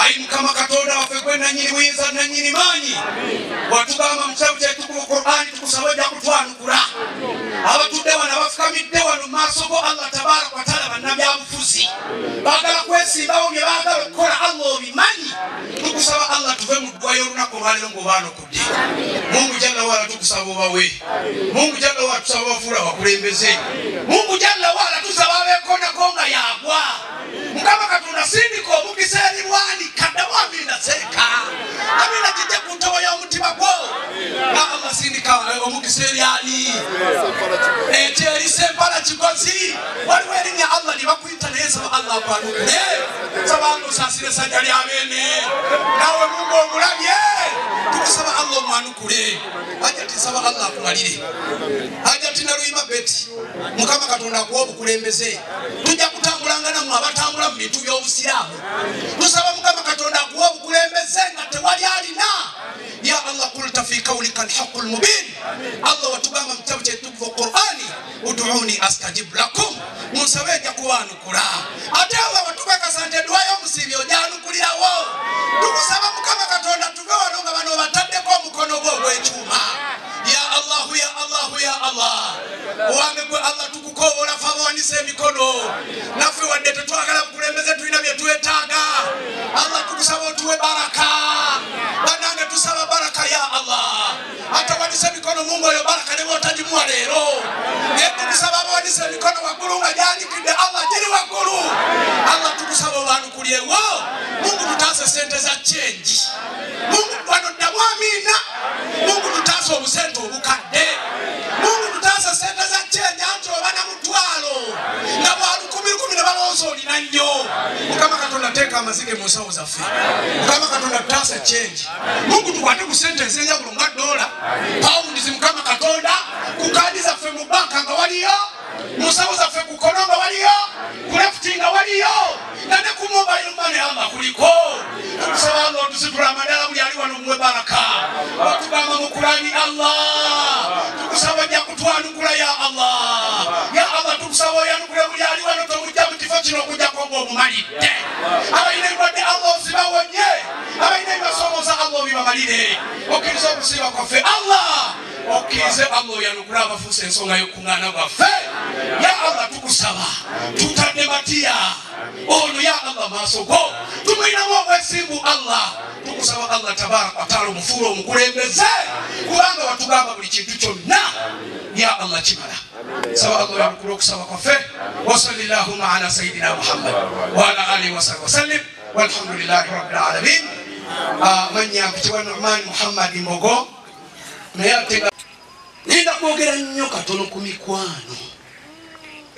ayi mukama katonda waffe gwe nanyini buyinza nanyini maanyi watugamba mu kitabu kyaitu ku Qur'ani tukusaba ojja kutwanukula abatudde wano abafukamidde wano mu maaso go Allah tabaraka wa taala bannabyabufuzi baagala kwesimbawo bye baagala okukola Allah obimanyi tukusaba Allah tuve mu ddwayo olunaku olwaleero ng'obaanukudde Mungu jalla wala tukusaba obawe Mungu jalla wala tusaba bafuula bakulembeze Mungu jalla wala tusaba abeekondako nga yagwa mukama katonda sindika omukisa eri bwani kaddamu amina seeka amina kijje ku ntobo y'omutima gwo nga Allah sindika omukisa eri ani eri sempala kigozi waliwo erinnya Allah libakuyita naye saba Allah akwanukule saba Allah osaasire sajja ly'abeene nawe Mungu omulabye tukusaba Allah omwanukule hajati saba Allah akumalire hajati naluyima beti mukama katonda akuwa obukulembeze tujja kutambulanga namwe abatambula mu bintu by'obusiraamu tusaba mukama katonda akuwa obukulembeze nga tewali alina ya Allah qulta fi qawlika alhaqqul mubin Allah watugamba mu kitabu ky'ekitukuvu Qur'ani ud'uni astajib lakum musabe ejja kuwanukula ate Allah watugamba sante dua y'omusibi ojanukulirawo tukusaba mukama katonda tuve wano nga bano bataddeko omukono gwo ogw'ekyuma ya Allah ya Allah ya Allah wange gwe Allah tukukoola fa bawanise emikono naffe wadde tetwagala bukulembeze tulina bye twetaaga Allah tukusaba otuwe baraka banange tusaba baraka ya Allah atawanise emikono Mungu oyo baraka ne bootagimuwa leero naye tukusaba bawanise emikono waggulu nga gyanyikidde Allah giri waggulu Allah tukusaba obanukulyewo Mungu tutaase sente za chenji Mungu wano ddamu amina Mungu tutaase obusente obukadde Mungu tutaase sente za chenji anti obana mutwalo nga bwalukumi ne balowooza olina nnyo mukama katonda teeka amazige mu nsawo zaffe mukama katonda tutaase chenji Mungu tukwate ku sente ez'enjawulo nga dola paundi mukama katonda ku kaadi zaffe mu banka nga waliyo mu nsawo zaffe ku kono nga waliyo ku lefuti nga waliyo nane ku mobile money Allah kuliko tukusaba Allah otusitula amadala buli ali wano muwe baraka watugamba mu Qur'ani Allah tukusaba ojja kutwanukula ya Allah tukusaba oyanukule buli ali wano tomujja mu kifo kino okujjako ng'omumalidde abalina endwadde Allah ozibawonye abalina ebibasoomooza Allah obibamalire okkiriza okusiiba kwaffe Allah okkirize Allah oyanukule abafuusa ensonga y'okuŋŋaana gwaffe ya Allah tukusaba tutadde matiya ono ya Allah maaso go tumwinamu obwesimbu Allah tukusaba Allah tabaraka wa taala omufuula omukulembeze kubanga watugamba buli kintu kyonna ya Allah kimala saba Allah yanukule okusaba kwaffe wa sallallahu ala sayidina Muhammad wa ala alihi wa sahbihi wasallim walhamdulillahi rabbil alamin manya mpitibwa Nu'man Muhammad Mbogo naye ate nenda kwogera nnyo katono ku mikwano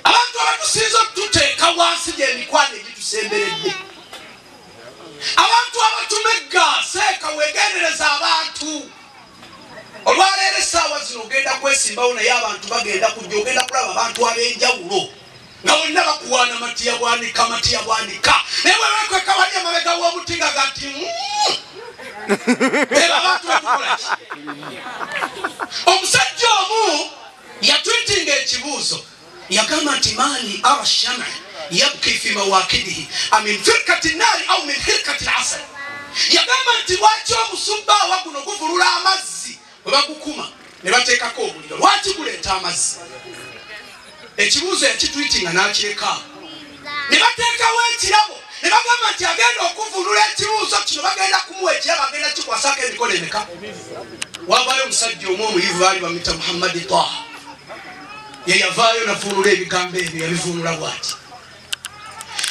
abantu abatusinza okututeeka wansi gy'emikwano egitusemberedde abantu abatumegga seeka weegendereza abantu olwaleero essaawa zino ogenda kwesimbawo naye abantu bagenda kujja ogenda kulaba abantu ab'enjawulo nga olina bakuwaana matiya bwanika naye wewekweka wali amabega w'omutiga gati eba abantu batukolaki omusajja omu yatwitinga ekibuuzo yagamba nti maali ara shama yabki fi mawakidihi amin firkati nari au min hirkati asal yagamba nti lwaki omusumba waguno guvulula amazzi bwe bagukuma ne bateekako omuliro lwaki guleeta amazzi ekibuuzo yakitwitinga n'akireka ne bateekawo ekirabo ne bagamba nti agenda okuvulula ekibuuzo kino bagenda kumuwa ekirabo agenda kikwasako emikono emeka wabaayo omusajja omu omuyivu baali bamuyita Muhammadi Taha ye yavaayo navulula ebigambo ebyo yabivunula bwati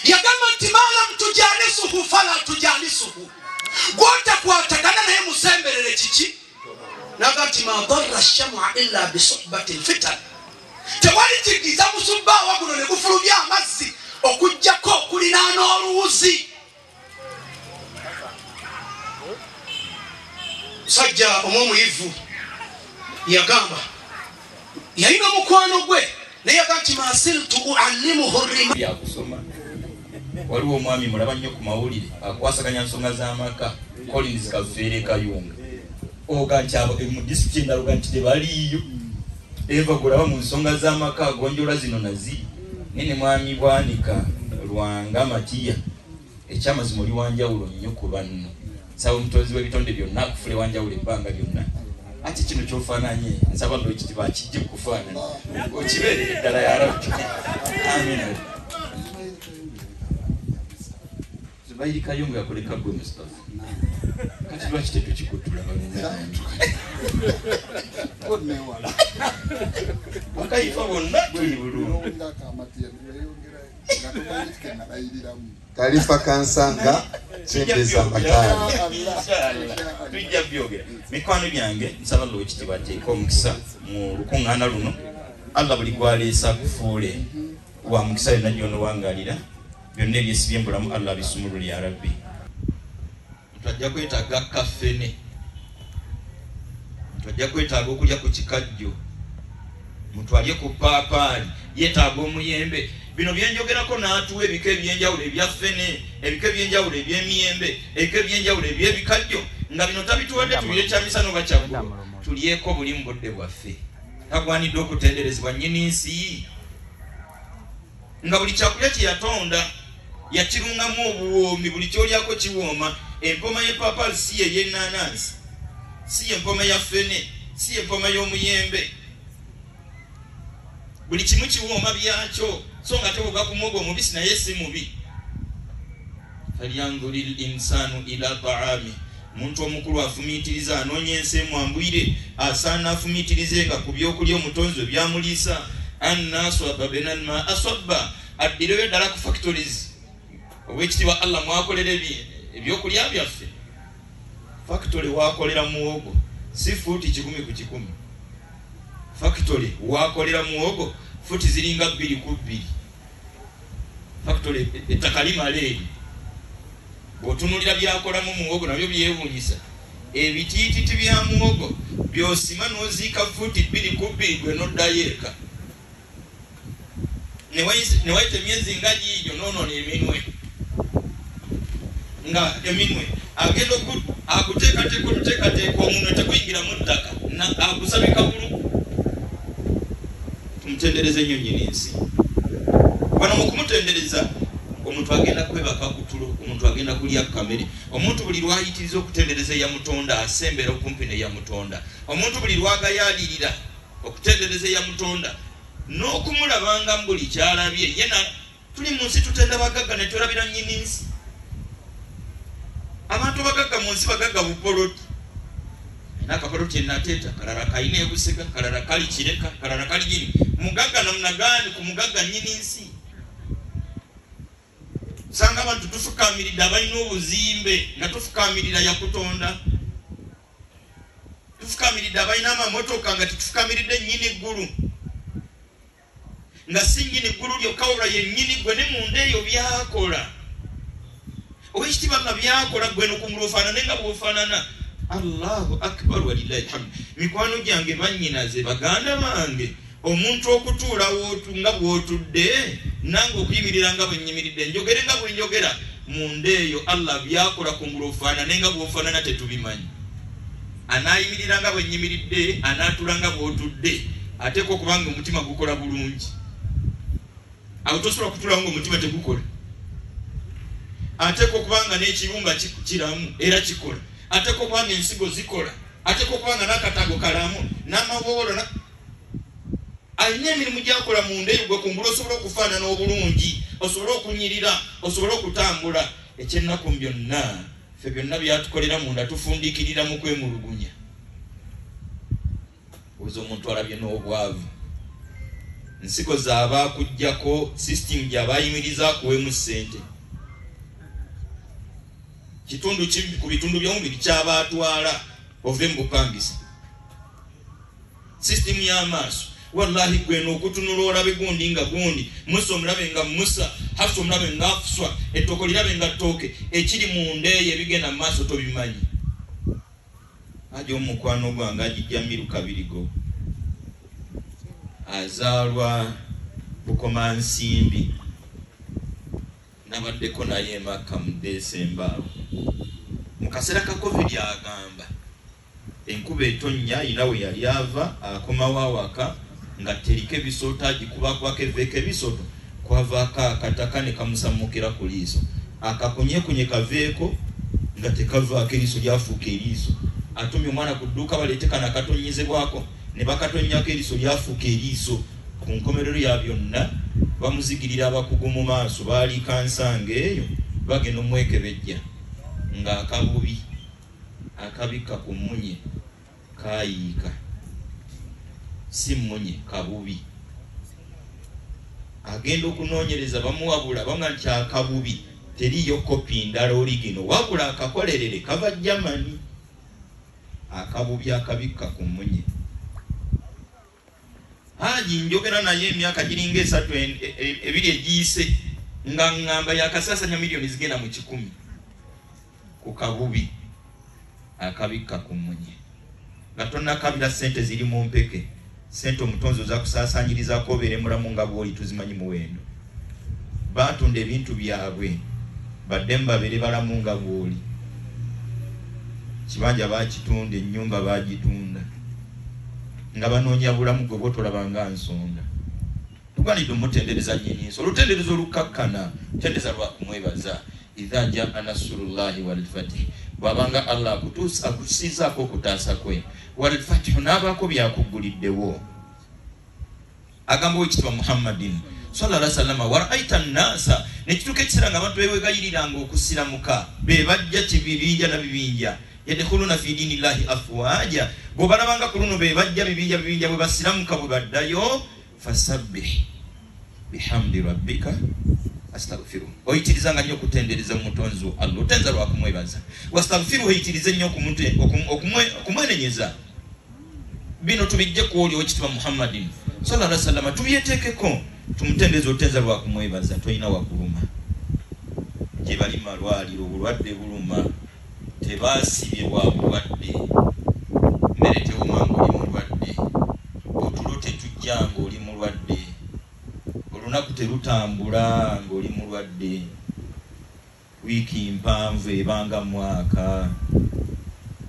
yagamba nti maalam tujalisuhu fala tujalisuhu gwotakwatagana naye musemberere kiki naga nti ma darra sham'a illa bisuhbati lfitan tewali kigiza musumba waguno ne gufulumya amazzi okujjako okulinaana oluwuzi sajja omwomuyivu yagamba yalina omukwano gwe naye yagamba nti masiltu uallimuhu rima yakusoma waliwo omwami mulaba nnyo ku mawulire akwasaganya nsonga z'amaka Collins Kafeere Kayunga oga nti abo mu disitulikiti endala oga nti tebaliiyo eva gulaba mu nsonga z'amaka agonjola zino naziri nene mwami Bwanika Lwanga Matiya ekyamazima oli wanjawulo nnyo ku banno nsaba omutonzi w'ebitonde byonna akufule wanjawulo ebbanga lyonna ati kino kyofaananye nsaba Lwekiti bakijje kufaanana okibeerere eddala ya Rabbi amina zibayirikayo nga yakoleka gwe Mustafa kati lwaki tetukikuttula bakayifa bonna tuli bulungi Khalifa Kansanga Kyembeza Mataani tujja byogera mikwano gyange nsaba Lwekiti bateeka omukisa mu lukuŋŋaana luno Allah buli gwaleesa kufuule wa mukisa yonna gy'onowangaalira byonna ebyesibye embulamu Allah bisumulule ya Rabbi twajja kwetaaga kaffene twajja kwetaaga okulya ku kikajjo mutwalye ku paapaali yeetaaga omuyembe bino byenjogerako n'atuwa ebika ebyenjawulo ebya ffene ebika ebyenjawulo eby'emiyembe ebika ebyenjawulo eby'ebikajjo nga bino tabituwadde tubire kyamisana oba kyaggulo tulyeko buli mu budde bwaffe tagwanidde okutenderezebwa nnyini nsi nga buli kyakulya kye yatonda yakirungamu obuwoomi buli kyolyako kiwooma empoma y'epaapaali si ey'ennaanansi si empoma ya ffene si empoma y'omuyembe buli kimu kiwooma byakyo so nga tebuga ku muwogo omubisi naye si mubi falyanzuri linsanu ila taami muntu omukulu afumiitiriza anoonya ensi emwambwire asaana afumiitirizenga ku byokulya omutonzi ebyamuliisa anna aswaba benalma aswaba addireyo ddala ku factories obwekitiibwa Allah mwakolera ebyokulya byaffe factory wakolera muwogo si fuuti 10 ku 10 factory wakolera muwogo fuuti ziringa 2 ku 2 factory ettaka limala eri bw'otunulira byakolamu muwogo nabyo byewuunyisa ebitiititi bya muwogo byosima n'oziika fuuti 2 ku 2 gwe n'oddayo eka ne wayita emyezi nga giigyo noonoona eminwe nga eminwe agenda akuteekateeka oluteekateeka omunwe tekuyingira mu ttaka akusabika bulu tumutendereze nnyo nnyini nsi wano mu kumutendereza omuntu agenda kwebaka ku tulo omuntu agenda kulya kamere omuntu buli lwayitiriza okutendereza eyamutonda asembera okumpi neyamutonda omuntu buli lwagayalirira okutendereza eyamutonda n'okumulabanga mu buli kyalabye yena tuli mu nsi tutenda bagagga ne tulabira nnyini nsi abantu bagagga mu nsi bagagga bupoloti n'akapoloti enateeta kalala kalina ebusega kalala kali kireka kalala kali gini mugagga namuna gani ku mugagga nnyini nsi usanga abantu tufukamiridde abalina obuzimbe nga tufukamirira yakutonda tufukamiridde abalina amamotoka nga tufukamiridde nnyini ggulu nga si nnyini ggulu lyokka wabula yennyini gwe ne munda eyo byakola obwekitiibwa nga byakola gwe nokungula ofaanane nga bw'ofaanana Allahu akbar walillahi alhamdu mikwano gyange bannyinaze baganda bange omuntu okutuula nga bw'otudde nange okuyimirira nga bwennyimiridde njogere nga bwenjogera munda eyo Allah byakola kungula ofaanane nga bw'ofaanana tetubimanyi anaayimirira nga bwennyimiridde anaatula nga bw'otudde ateeka okubanga omutima gukola bulungi awo tosobola kutuulawo ng'omutima tegukola ateeka okubanga n'ekirumba kiramu era kikola ateeka okubanga ensigo zikola ateeka okubanga n'akatago kalamu n'amaboolo alina emirimu gyakola munda eyo gwe kungula osobola okufaanana obulungi osobola okunyirira osobola okutambula ekyennaku byonna ffe byonna byatukolera munda tufundikirira mu kwemulugunya obuza omuntu alabye n'obwavu nsiko zaabakuggyako system gyabayimiriza kuwemu ssente kitundu kibi ku bitundu by'omubiri kyabaatwala ove mu bupangisa system y'amaaso wallahi gwe n'okutunula olabe gundi nga gundi musa omulabe nga musa hafsa omulabe nga hafswa ettoko lirabe nga ttooke ekiri munda eyo ebigenda mu maaso tobimanyi aja omukwano gwange agijja miruka birigo azaalwa bukoma nsimbi nabaddeko naye Makka mu Desemba mu kaseera ka covid agamba enkuba etonnya ayina we yali ava akomawo awaka nga terika ebisooto agikubakubako eveeko ebisoto kwavaako akataka ne kamusamukira ku liiso akakunye kaveeko nga tekavaako eriiso lyafuuka eriiso. Atumye omwana ku dduuka baleete kana akatonyezebwako ne bakatonnyako eriiso lyafuuka eriiso. Ku nkomerero ya byonna bamuzigirira abakugu mu maaso baali kansanga eyo bagenda omwekebejja nga akabubi akabika ku munye kayiika. Si munye kabubi. Agenda okunoonyereza bamuwabula bamga nti akabubi teriyo kopi ndala origino wabula akakolerere kava Germany. Akabubi akabika ku munye. Haji njogera naye emyaka giringa 3 ebiri egiyise nga ngamba yakasasanya milioni zigenda mu 10 ku kabubi akabika ku munye. Gatonna kabira sente ziri mu mpeke. Sente omutonzo za kusasanyiriza ko bere mulamu nga bwoli tuzimanyi muwendo. Batunda ebintu byabwe bademba bere balamu nga bwoli. Kibanja bakitunda, ennyumba bagitunda. Nga banoonya bulamu gwe bwotolabanga nsonga. Tuganidde mutendereza nnyinyiso. Olutenderezo olukakkana, tendeza lwa kumwebaza. Idha jaa nasrullahi wal fath. Bwabanga Allah akusizaako okutaasa kwe. Wal fath n'abaako byakuguliddewo. Agamba Oweekitiibwa Muhammadin sallallahu alaihi wasallam wara'aita an-nasa nekituuka ekiseera nga abantu bewegayiriranga okusiramuka be bajja kibibinja na bibinja yadkhuluna fi dinillahi afwaja. Bwe balabanga ku luno be bajja bibinja bwe basiramuka bwe baddayo fasabbih bihamdi rabbika astaghfiru. Oyitirizanga nnyo okutendereza omutonzi Allah otenza lwa kumwebaza. Wastaghfiru oyitirize nnyo okumwenenyeza. Bino tubijje ku oli Oweekitiibwa Muhammadin sallallahu alaihi wasallam tubyeteekeko tumutendeze otenza lwa kumwebaza. Toyina wakuluma gye bali malwaliro bulwadde buluma tebasibye bwa bulwadde mmere tewumanga oli mulwadde otulo tetujja ng'oli mulwadde olunaku terutambula ng'oli mulwadde wiiki mpanvu ebanga mwaka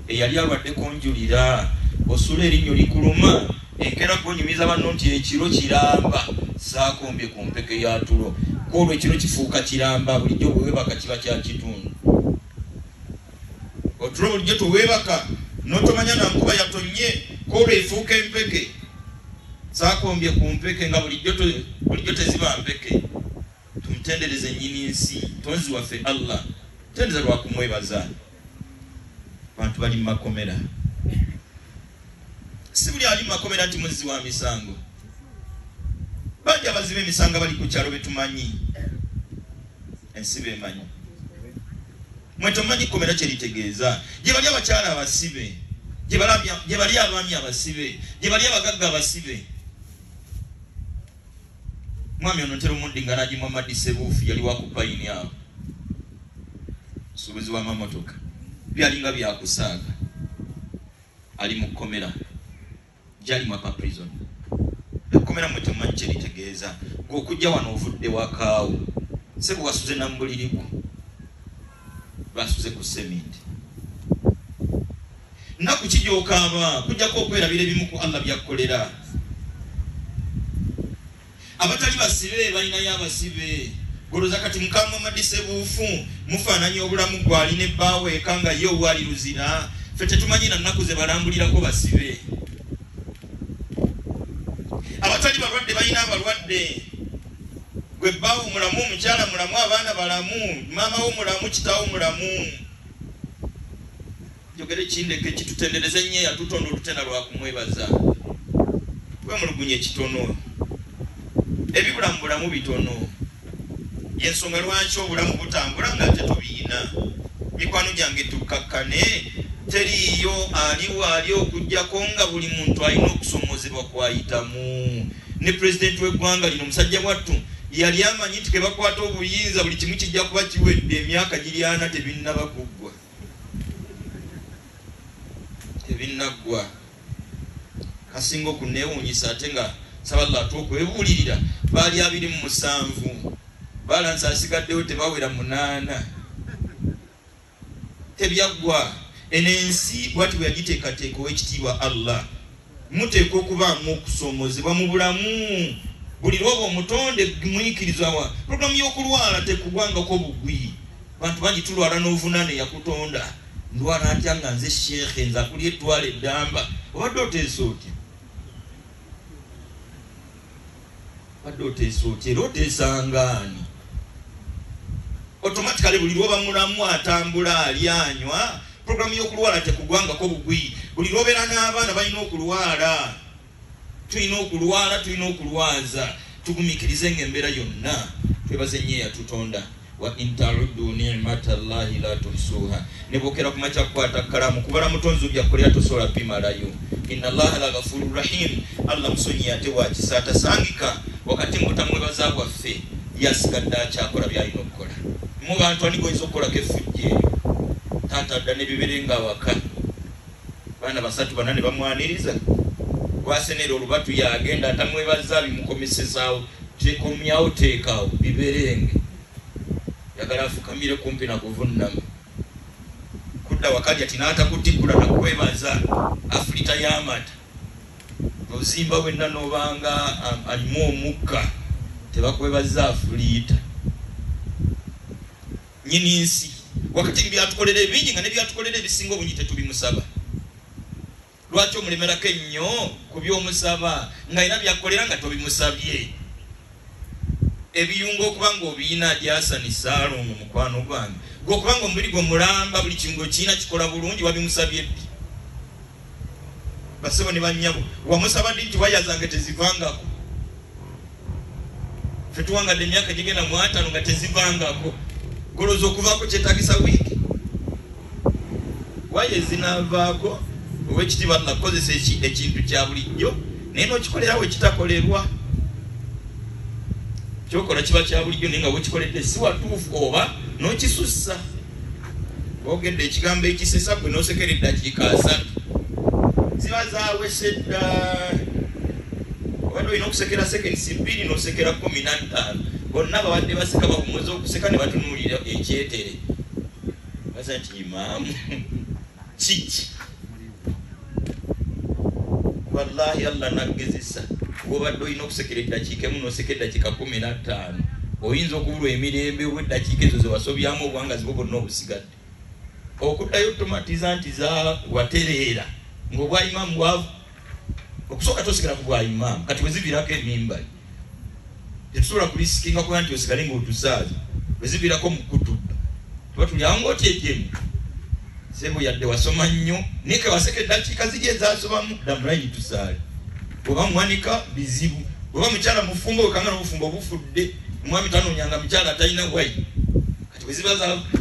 eyali alwadde konjulira osula erinnyo likuluma enkera gonyumiza banno nti ekiro kiramba saakombye ku mpeke ya tulo kwolwo ekiro kifuuka kiramba bulijjo bwewebaka kiba kya kitundu otulo bulijjo toweebaka n'otomanya nankuba yatonye kwolwo efuuka empeke saakombye ku mpeke nga bulijjo teziba mpeke. Tumutendereze nnyini nsi tonzi waffe Allah tendeza lwa kumwebaza. Bantu bali mu makomera si buli ali mu makomera nti muzzi wa misango. Bajja abaziba emisango bali ku kyalo betumanyi ensi bemanyi mwe tomanyi komera kye litegeeza gye bali abakyala abasibe gye bali abaami abasibe gye bali abagagga abasibe. Mwami ono ntera omundinga naji Muhammad Sebuufu yali wakupayini awo subuzi wa mamotoka byalinga byakusaaga ali mu komera jali mwapa prison. Komera mwe tomanyi kye litegeeza okujja wano ovudde wakaawo sebo wasuze na mbuliriku basuze ku sementi naku kijookaaba kujjako okwerabira ebimu ku Allah byakkolera. Abatali basibe balinayo abasibe goloza kati Mukama Muhammad Sebuufu mufaananya obulamu gwalina ebbaawe eka nga ye owali luzira ffe tetumanyi na nnaku ze balambulirako basibe. Abatali balwadde balina abalwadde gwe bbaawo mulamu omukyala mulamu abaana balamu maama wo mulamu kitaawo mulamu. Jogere kindeke kitutendereze nnyo yatutonda olutenda lwa kumwebaza. Gwe mulugunye ekitono ebibulamu bulamu bitono yensonga lwaki obulamu butambula nga tetubiina. Mikwano gyange tukakkane teriyo ali okujjako nga buli muntu alina okusomozebwa kwayitamu. Ne pulezidenti w'eggwanga lino musajja wattu yali amanyi nti kebakwata obuyinza buli kimu kijja kuba kiwedde emyaka giri 4 tebinnaba kuggwa tebinnaggwa. Kasinga okuneewuunyisa ate nga sabalatu okwebuulirira baali 27 balansi asigaddewo tebawera 8 tebyaggwa. Enensi bwati bwe yagiteekateeka Oweekitiibwa Allah muteeka okubaamu okusomozebwa mu bulamu buli lwoba omutonde muyikiriza wa programu y'okulwala tekugwangako bugwi bantu bangi tulwala n'ovunaane yakutonda ndwala atya nga nze sheekhe nza kuli etwala eddamba obadde oteesa otya era oteesangaani automatically buli lwoba mulamu atambula alyanywa programu y'okulwala tekugwangako bugwi buli lwobeera n'abaana balina okulwala tulina okulwaza tugumikirize ng'embeera yonna twebaze nnyo eyatutonda wa intarudu ni'matallahi la tuhsuha nebokera kumacha kwata kalamu kubala mutonzo byakolera tosola pimalayo inna allaha la ghafurur rahim allah musonyi ate wa kisata sangika wakati mutamwe bazabwa ffe yasigadda akyakola byalina okukola mu bantu ani goyinza okukola kefujje tata dda ne biberenga waka bana basatu banane bamwaniriza wasenera olubatu yagenda atamwebaza bimukomesesaawo tekomyawo teekaawo biberenge yagala afukamire kumpi na kuvunnama kudda wakati ati n'atakutikula nakwebaza afulita y'amata ozimba wenna n'obanga alimu omukka tebakwebaza afuliita nyini nsi wakati byatukolera ebingi nga nebyatukolera ebisinga obungi tetubimusaba lwaki omulemerako ennyo ku by'omusaba nga era byakolera nga tobimusabye ebiyungo okubanga obiina gyasanisa alongo mukwano gwange gwokubanga omubiri gwe mulamba buli kingo kiina kikola bulungi wabimusabye ddi basebo ne bannyabo wamusaba ddi nti wayazange tezivangako fe tuwangadde emyaka gigenda mu 5 nga tezivangako goloza okuvaako kyetagisa wiiki waye zinaavaako owekitiibwa nakozesa ekintu kya bulijjo naye n'okikolerawo ekitakolerwa kyokola kiba kya bulijjo naye nga wekikoledde si watuufu oba n'okisussa ogedde ekigambo ekisesa gwe n'osekera eddakiika 3 ziba zaawesedda obadde olina okusekera sekensi 2 n'osekera 15 bonna babadde baseka bakumweza okuseka ne batunuulira ekyetere basa nti imaamu kiki wallahi allah nagezesa obadde olina okusekera eddakiika emu n'oseka eddakiika 15 oyinza okubulwa emirembe obweddakiika ezo zewasobyamu obuwangazi bwo bwonna obusigadde okuddayo otomatiza nti za watereera ng'obwa imaamu bwavu okusooka tosigala ku bwa imaamu kati wezivirako emimbali tetusobola kulisikinga kuba nti osigale ng'otusaaza wezivirako mu kutudda tuba tulyango otyejjemu sebo yadde wasoma nnyo naye kewaseka eddakiika ziri ezasobamu damulayini tusaale bw'oba muwanika bizibu bw'oba mukyala mufumbo wekanga n'obufumbo bufudde omwami tanoonyanga mukyala talina wayi kati weziba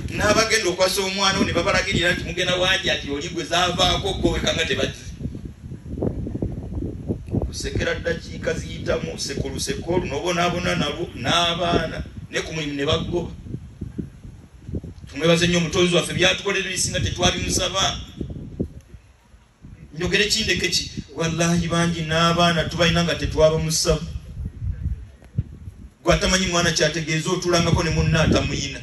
n'abagenda okwasa omwana ne babalagirira nti mugenda wangi ati oli gwe zaavaako ko wekanga tebazi kusekera ddakiika ziyitamu sekolusekolu n'obonaabona nabo n'abaana ne ku mulimu ne bagoba tumwebaze nnyo omutonzi waffe byatukolera ebisinga tetwabimusaba njogere kindeke ki wallahi bangi n'abaana tubalina nga tetwabamusaba gwatamanyi mwana kyategeeza otulangako ne munna atamuyina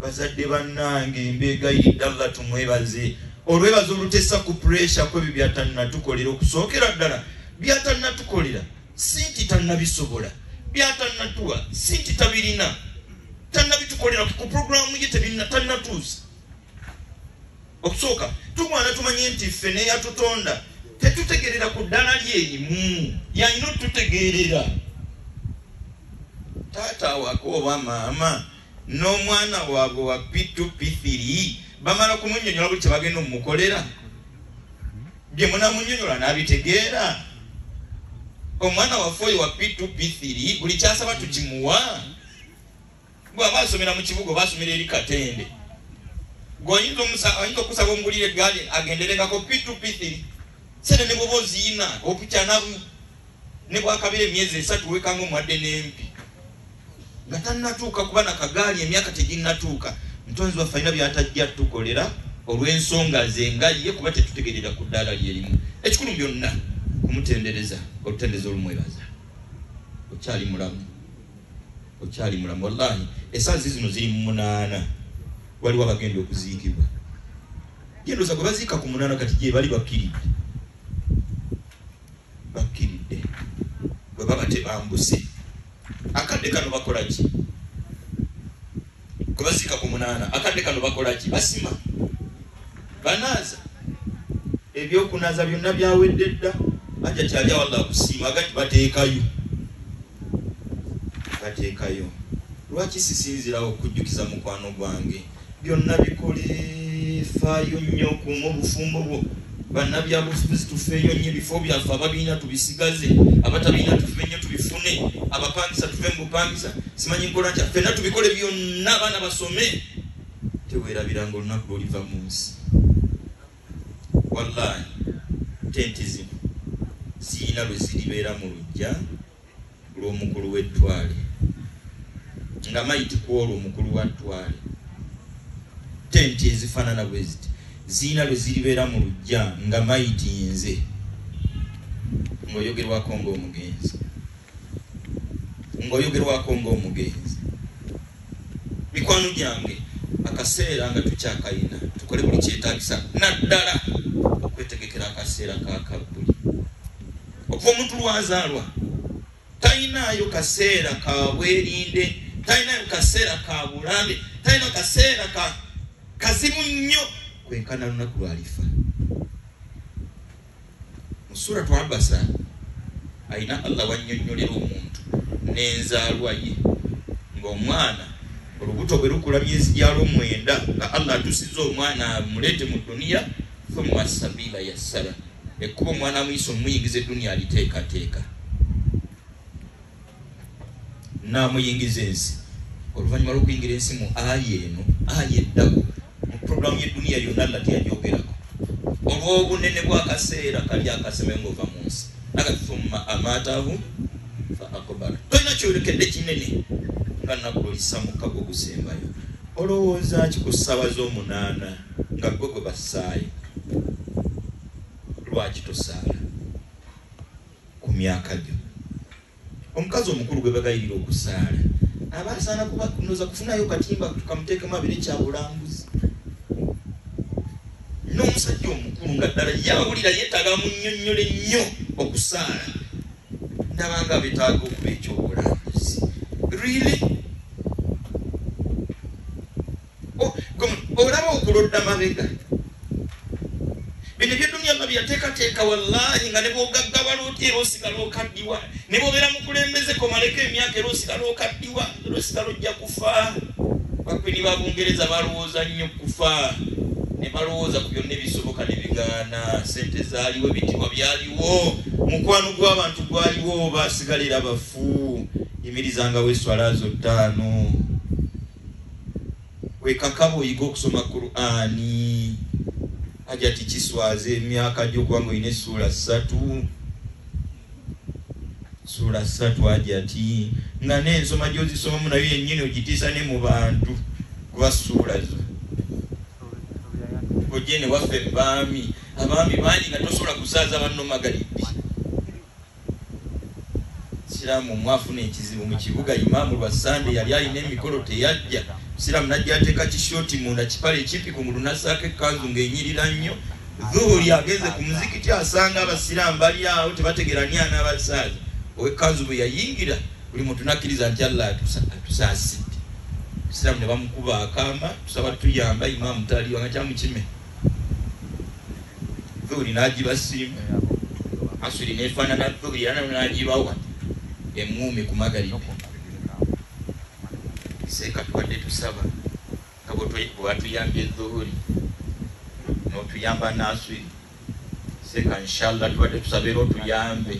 bazadde bannange mbeegayiridde allah tumwebaze olwebaza olutesa ku puresha kwebyo byatannatukolera okusookera ddala byatannatukolera sinti tannabisobola byatannatuwa sinti tabirina tannabitukolera ku programu ye tannatuusa okusooka tumwana tumanye nti ffe neyatutonda tetutegerera ku ddala lyerimu yalina otutegerera taata wako oba maama n'omwana waabwe wa P2 P3 bamala kumunyonyola buli kyebagenda omumukolera bye munamunyonyola n'abitegeera omwana waffe oyo wa P2 P3 buli kyasaba tukimuwa bw'aba asomera mu kibuga oba asomera eri Katende gweoyinza okusaba omugulire eggaali agenderengako P2 P3 sente ne bwoba oziina okukyanamu ne bwakabira emyezi 3 wekanga omuwadde n'empi nga tannatuuka kuba nakagaali emyaka teginnatuuka mutonzi waffe alina byatajja tukolera olw'ensonga ze nga ye kuba tetutegerera ku ddaala lyerimu ekikulu byonna kumutendereza olutendeza olumwebaza okyali mulamu wallahi esaazi zino ziri mu 8 waliwo abagenda okuziikibwa gendoza gwe baziika ku 8 kati gye bali bakkiridde bwe baba tebambuse akadde kano bakola ki kubazika ku munana akadde kano bakola ki basima banaza ebyokunaza byonna byawedde dda ajja kyalya walla kusiima agati bateekayo lwaki sisinzirawo okujjukiza mukwano gwange byonna bikole faayo nnyo kuuma obufumbo bwo bannabyabufuzi tufeeyo nnyo ebifo byaffe ababiina tubisigaze abatabiina tufe nnyo tubifune abapangisa tuve mu bupangisa simanyi nkola ntya ffenna tubikole byonna abaana basome teweerabiranga olunaku lw'oliva mu nsi wallahi tenti zino ziyina lwe ziribeera mu lujja lw'omukulu w'ettwale nga mayiti kwolwo omukulu wa ttwale tenti ezifaanana bwe ziti ziyina lwe ziribeera mu lujja nga mayiti nze ng'oyogerwako ng'omugenzi mikwano gyange akaseera nga tukyakayina tukole buli kyetaagisa naddala okwetegekera akaseera kakabbuli okuva omuntu lwazaalwa talinayo kaseera ka bwerinde talinayo kaseera ka bulambe talinayo kaseera kazibu nnyo kwenkana lunaku lwalifa mu suratu Abasa ayina Allah wannyonnyolera omuntu n'enzaalwa ye ng'omwana olubuto bwe lukula myezi gyalwo 9 nga Allah atusiza omwana amuleete mu duniya thumma sabila yassara ekkuba omwana amuyisa omuyingiza eduniya aliteekateeka n'amuyingiza ensi oluvannyuma lw'okuyingira ensi mu aya eno aya eddako mu puroguramu y'eduniya yonna Allah teyagyogerako olw'obunene bw'akaseera kali akaseme ng'ova mu nsi aga thumma amatahu fa akbara tolina kyolekedde kinene nga nakulolisa mu kago gusembayo olowooza ki ku ssaawa z'omunaana nga gwe gwe bassaayo lwaki tosaala ku myaka gyo omukazi omukulu gwe bagayirira okusaala aba asaana kunoza kufunayo katimba tukamuteekemu abiri kyabulambuzi n'omusajja omukulu nga ddala yawulira yeetaaga munnyonnyole nnyo okusaala ndabanga betaaga okuba ekyobulambuzi really olaba okulodda mabega bino ebyeduniya nga byateekateeka wallahi nga ne bw'ogaggawala otya era osigala okaddiwa ne bw'obeera mukulembeze komaleko emyaka era osigala okaddiwa era osigala ojja kufa bakwini babungereza balowooza nnyo kufa ne balowooza ku byonna ebisoboka ne bigaana sente zaaliwo ebitibwa byaliwo mukwano gw'abantu gwaliwo basigalira bafu yimirizangawo eswalazo 5 wekakaba oyiga okusoma Qur'ani aja tikiswaze emyaka gy'okuba ng'olina essuula 3 aja ati nga n'ensoma gy'ozisomamu nayo yennyini ogitiisa ne mu bantu kuba ssuula zo ojje ne waffe abaami bangi nga tosobola kusaaza banno magalibbi siraamu mwafuna ekizibu mu kibuga imaamu lwa sande yali alina emikolo teyajja siraamu najja ateeka kishooti munda kipale ekipi ku mulu nassaako ekkanzu ng'enyirira nnyo dhuhuri ageze ku muzikiti asanga abasiraamu bali awo tebategerani n'abasaaza ow'ekkanzu bwe yayingira buli muntu nakkiriza nti Allah atusaasidde siraamu ne bamukuba akaama tusaba tuyamba imaamu taliwa nga kyamukime dhuhuri n'agibasiimu asuri nefaanana dhuhuri era n'agibawa emuumi ku magalibi seeka tubadde tusaba nga bwatuyambye edhuhuri n'otuyamba nasuri seeka inshallah tubadde tusaba era otuyambe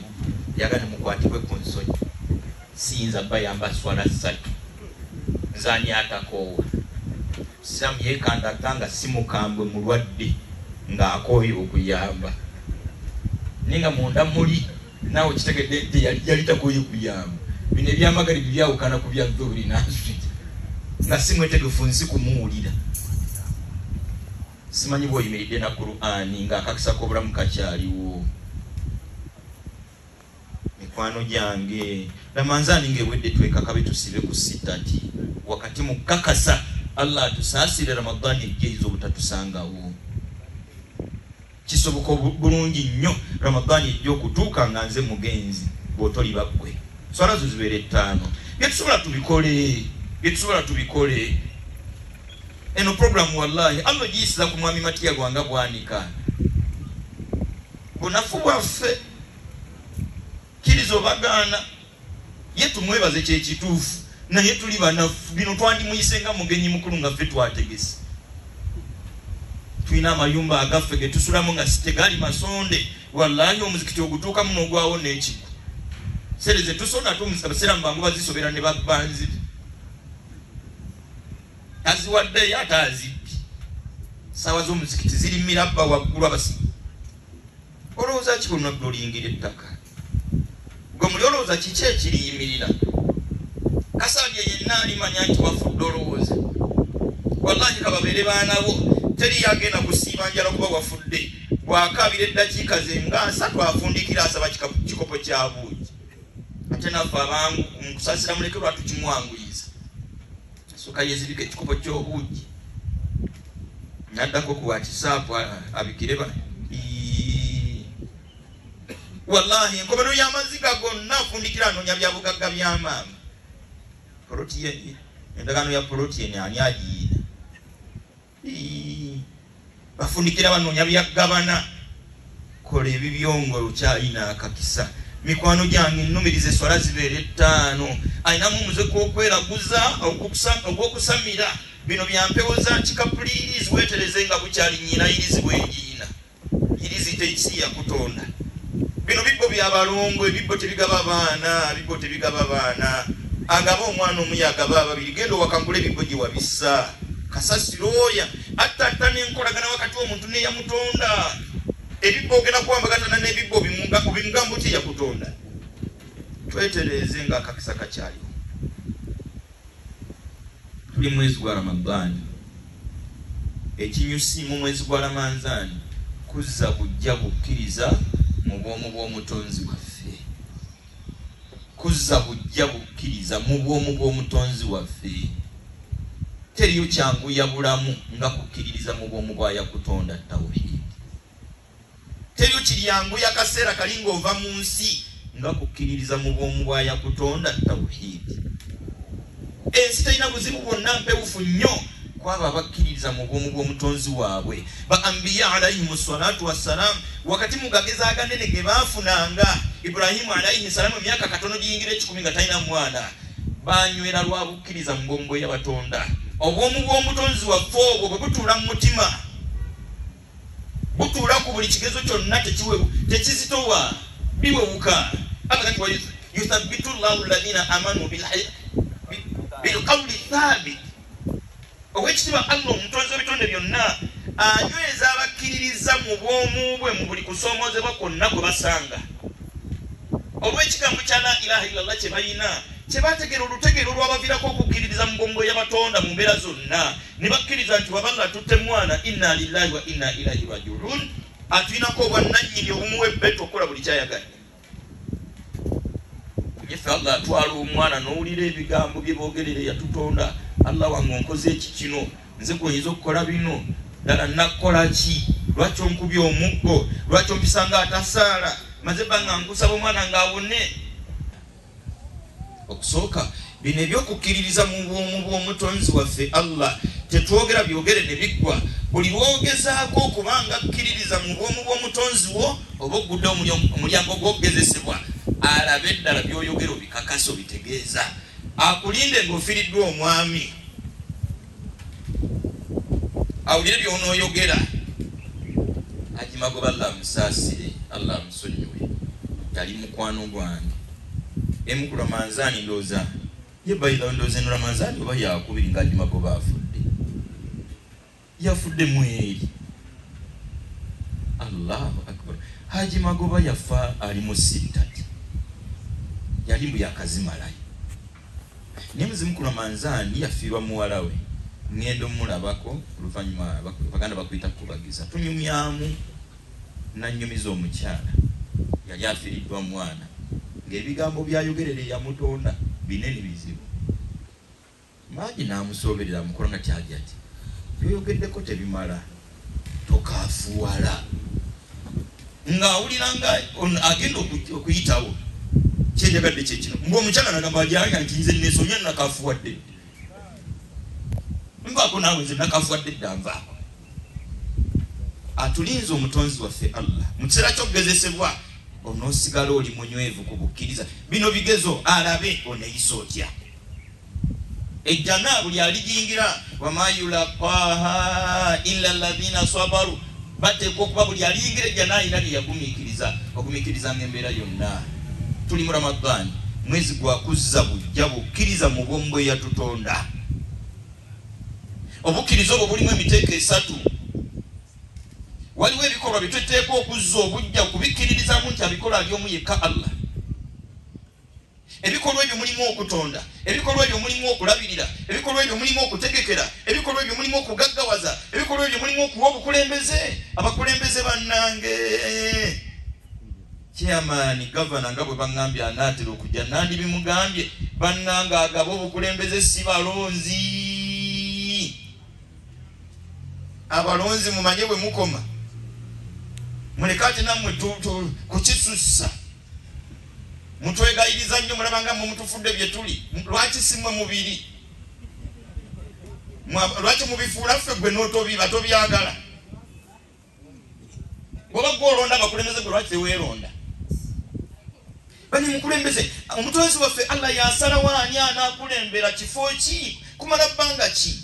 yagane mukwatibwe ku nsonyi siyinza bayamba swala 3 nzani atakoowa siramu yeekandaganga si mukambwe mulwadde ng'akooye okuyamba ninga munda muli nawe kitegedde nti yali takooye kuyamba bino ebyamagalibi byawukana ku bya dhuhuri nasuri nga si mwetegefu nsi kumuwulira simanyi bw'oyimiridde na Qur'ani ng'akakisa k'obulamu kakyaliwo mikwano gyange lamanzaani ng'ewedde twekakabe tusibe ku sitati wakati mu kakasa Allah atusaasire Ramadani ejjeizo obutatusangawo kisoboka bulungi nnyo Ramadani ejja okutuuka nga nze mugenzi bw'otoli swala zo zibeere 5 byetusobola tubikole eno program wallahi allo jisiza ku mwami Matiya gwanga bwanika bunafu bwaffe kirizo bagana yetu mwebaze kye kituufu naye tuli banafu bino twandi muyisenga mugenyi mukulu nga ffe twategese tuina amayumba agaffe ge tusulamu nga sitegali masonde wallahi omuzikiti ogutuuka muno ogwawo n'ekigo sereze tusonda tumusabasera mbangu bazisobera ne babbanzi aziwadde ate azibbi sawa z'omuzikiti ziri mirabba waggulu abasi olowooza ki kunagga oliyingira ettaka gwe muli olowooza kiki ekiriyimirira kasabye yenna alimanya nti wafudde olowooza wallahi kababeere baanabo teri yagenda kusiiba njala kuba wafudde bw'akaabira eddakiika ze nga 3 afundikira asaba kikopo kya buugi ate naffe abangu mukusasira muleke lwatu kimwanguyiza soka yezibika ekikopo ky'obuugi naddako ku wakisaapu abikire wallahi enkomero y'amaziga gonna afundikira anoonya byabugagga by'amaama poloti endagaano ya poloti ene ani agiina bafundikira banoonya byagabana kola ebibyongolo kyalina akakisa mikwano gyange nnumiriza eswala zibeere 5 ayinamu omuzeko okweraguza ogw'okusamira bino byampewo za kikapulirizi weetereze nga bukyali nnyina irizi bwenjiina irizi teisi yakutonda bino bibbo byabalongo ebibbo tebigaba baana agaba omwana omu yagaba ababiri genda owakangula ebibbo gye wabissa kasasiro oya atta n'enkolagana wakati omuntu neyamutonda ebibbo ogenda kuwambagatana n'ebibbo bimugambo ki yakutonda twetereze nga akakisa kakyaliwo tuli mwezi gwa Ramadani ekinyusi mu mwezi gwa Ramadani kuzza bujja bukkiriza mu bwomu bw'omutonzi waffe kuzza bujja bukkiriza mu bwomu bw'omutonzi waffe teriyo kyangu ya bulamu nga kukkiririza mu bwomu bwa yakutonda tawhid teriyo kiryangu ya kaseera kalinga ova mu nsi nga kukkiririza mu bwomu bwa yakutonda tawhid ensi terina buzibu bwonna mpewufu nnyo kwaba abakkiririza mu bwomu bw'omutonzi waabwe ba ambiya alayhimu salatu wassalamu wakati mugageza aganene ge baafunanga Ibrahimu alayhi salamu emyaka katono giyingira 10 nga talina mwana banywera lwa bukkiriza mu bwomu y'abatonda obwomu bw'omutonzi waffe obwo bwe butuula mu mutima butuula ku buli kigezo kyonna tekizitowa biwewuka abagati wa yuthabbitu llahu alladhina amanu bilqawli thabit owekitiibwa Allah omutonzi w'ebitonde byonna anyweza abakkiririza mu bwomu bwe mu buli kusoomozebwa kwonna kwe basanga olw'ekigambo kya la ilaha illallah kye balina kye baategera olutegero olwabaviirako okukkiririza mu bwongo y'abatonda mu mbeera zonna ne bakkiriza nti wabanga atutte mwana inna lillahi wa inna ilaihi rajiun atulinako obwannannyini obumuwa ebbeetu okukola buli kyayaganye yefe Allah atwala omwana n'owulira ebigambo bye boogerera yatutonda Allah wange onkoze eki kino nze gwenyinza okukola bino ddala nakukola ki lwaki onkubye omuggo lwaki ompisanga atasaala maze banga nkusaba omwana ng'awone okusooka bino ebyokukkiririza mu bwomu bw'omutonzi waffe Allah tetwogera byogere ne biggwa buli lwogezaako okubanga akkiririza mu bwomu bw'omutonzi wo oba ogudde omulyango gw'okugezesebwa alabe eddala by'oyogera obikakasa obitegeeza akulinde ng'ofiiriddwa omwami awulire by'onooyogera agimagoba Allah amusaasire Allah amusonyiwe yali mukwano gwange emu ku Ramadani ndooza ye bayira ndooza eno Ramadani oba yakubiri ng'agimagoba afudde yafudde mweri Allahu akbar Haji Magoba yafa ali mu sitati yali mbu yakazimalayo ne muzimu ku Ramadani yafiirwa muwala we ngendo mulabako oluvannyuma baganda bakuyita kubagiza tunyumyamu nanyumiza omukyala yali afiiriddwa mwana ng'ebigambo byayogerere yamutonda binene bizibu maji n'amusoberera mukolo nga kyali ati byoyogeddeko tebimala tokaafuwala ng'awulira nga agenda okuyitawo kyenjagadde kyekino ng'omukyala nagamba ajanga nti nze nesomya nakaafuwadde Mvako nawe nze nakafuadde dda nvaako. Atulinze omutonzi waffe Allah. Mu kiseera ky'okugezesebwa onoosigala oli munywevu ku bukkiriza. Bino bigezo alabe oneeyisa otya. Ejjana buli alijingira wama yulaqaha illa alladhina sabaru. Bateekwa okuba buli aliyingira ejjana alina bye yagumiikiriza. Ogumiikiriza ng'embeera yonna. Tuli mu Ramadani. Mwezi gwa kuzza bujja bukkiriza mu bwombo eyatutonda. Obukkiriza obwo bulimu emiteeko esatu. Waliwo ebikolwa bye tweteekwa okuzza obujja okubikkiririzamu nti abikola by'omu yekka Allah. Ebikolwa ebyo mulimu okutonda, ebikolwa ebyo mulimu okulabirira, ebikolwa ebyo mulimu okutegekera, ebikolwa ebyo mulimu okugaggawaza, ebikolwa ebyo mulimu okuwa obukulembeze. Abakulembeze bannange chairman governor nga bwe bangambye anaatera okujja nandi bimugambye bannanga agaba obukulembeze si balonzi. Abalonzi mumanye bwe mukoma mulekate nammwe kukisussa mutwegayiriza nnyo mulabanga mu mutufudde bye tuli. Lwaki simwe mubiri? Lwaki mubifuula ffe gwe n'otobiba tobyagala? Bw'oba gw'olonda abakulembeze gwe lwaki teweeronda? Bani mukulembeze omutonzi waffe Allah yasalawo ani anaakulembera kifo ki kumala bbanga ki?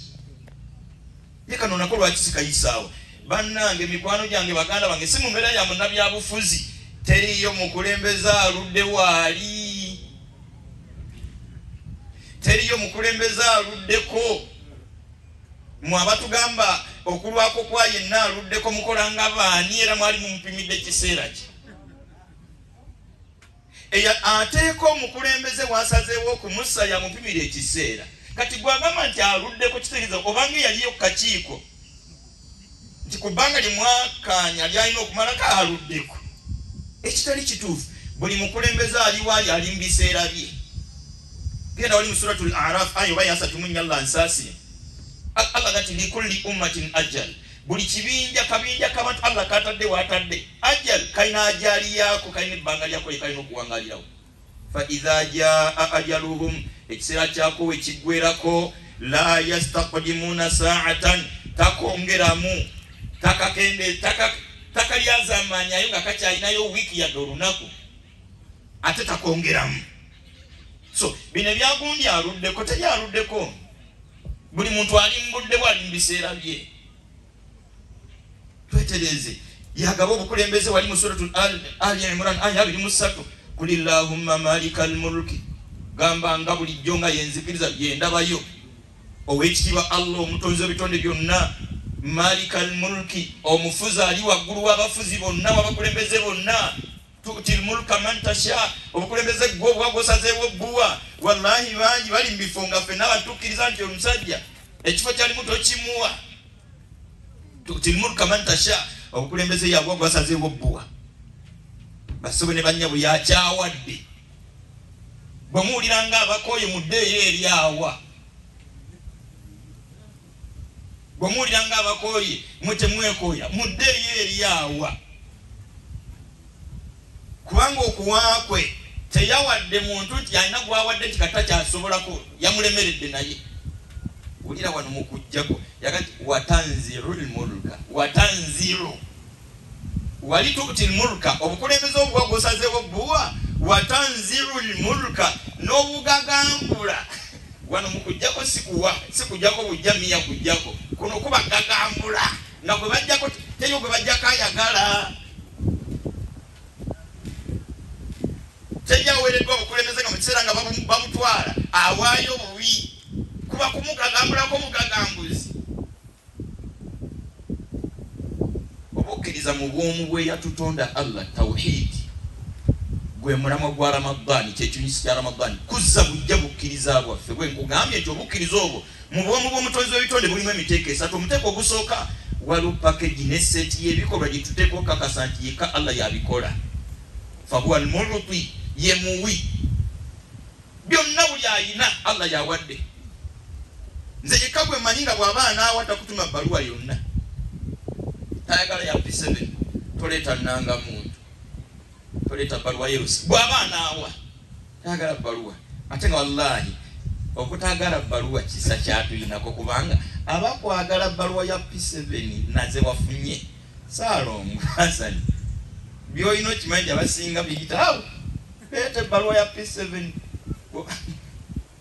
Ye kano nako lwaki sikayisaawo? Bannange mikwano gyange baganda bange si mu mbeera ya munnabyabufuzi teriyo mukulembeze aludde waali. Teriyo mukulembeze aluddeko. Mwe abatugamba okulwako kwa yenna aluddeko mukolanga baani era mwali mumupimidde ekiseera ki? Ateeko omukulembeze wasazeewo okumussa yamupimira ekiseera. Kati gwagamba nti aluddeko kitegeeza obanga yaliyo kakiiko nti ku bbanga limwakanya lyalina okumalako aluddeko. Ekitali kituufu. Buli mukulembeze aliwaali ali mu biseera bye. Genda wali mu suratul A'raf aya oba ya 34 Allah nsaasire. Allah gati likulli ummatin ajal. Buli kibinja kabinja kabantu Allah katadde watadde. Ajal kaina ajali yako kaina ebbanga lyako likaina okuwangalirawo. Fa idha jaa ajaluhum ekiseera kyako wekiggwerako la yastaqdimuna sa'atan takongeramu takakende takalyazamanyayo nga kakyalinayo wiiki yadde olunaku ate takongeramu. So bino byagundi aluddeko teryaluddeko. Buli muntu ali mbudde bwali mu biseera bye. Twetereze yagaba obukulembeze wali mu suratul Ali Imran aya 23 kulillahumma malikal mulki. Gamba nga bulijjo nga yenzikiriza yendabayo owekitiibwa Allah omutonzi w'ebitonde byonna. Malikal mulki omufuzi ali waggulu w'abafuzi bonna w'abakulembeze bonna. Tutil mulka man tasha obukulembeze gwo bwagosazeewo bbuwa. Wallahi bangi bali mu bifo nga ffenna batukkiriza nti omusajja ekifo kyalimu tokimuwa. Tutil mulka man tasha obukulembeze yabwo bwasazeewo bbuwa. Basobe ne bannya bwe yakyawadde. Bwe muwuliranga abakooye muddeeyo eri awa. Bwe muwuliranga abakooye mwe temwekooya muddeeyo eri awa. Kubanga okuwaakwe teyawadde muntu nti alina gwawadde nti kata kyasobolako yamulemeredde naye. Wulira wano mu kujjako yagati watanzirul mulka watanziru wali tutil mulka obukulembeze obwo bwosazeewo bbuwa watanzirul mulka n'obugagambula. Wano mu kujjako sikujjako bujja miya kujjako kuno kuba gagambula nga gwe bajjako teyo gwe bajjako ayagala. Tejaweereddwa obukulembeze nga mu kiseera nga bamutwala awaayo bubi kuba kumugagambulako mugagambuzi. Obukkiriza mu bwomu bwe yatutonda Allah tawhidi gwe mulamwa gwa Ramadani kyekinyusi kya Ramadani kuzza bujja bukkiriza bwaffe. Bwe nkugambye nti obukkiriza obwo mu bwomu bw'omutonzi w'ebitonde bulimu emiteeko esatu. Omuteeko ogusooka waliwo package n'esseeti y'ebikolwa gye tuteekwa okukakasa nti yekka Allah yabikola. Fahuwa al-mu'ti ye muwi byonna buli ayina Allah yawadde. Nze yekka gwe mmanyi nga bw'aba anaawa takutuma bbaluwa yonna. Tayagala ya P7 toleeta nnanga muntu toleeta bbaluwa yerusi. Bw'aba anaawa tayagala bbaluwa ate nga wallahi okutagala bbaluwa kisa kyatuyinako kubanga abakwagala baluwa ya P7 naze wafunye Salongo Hassan byoyino kimanyi abasinga biyitawo ete baluwa ya P7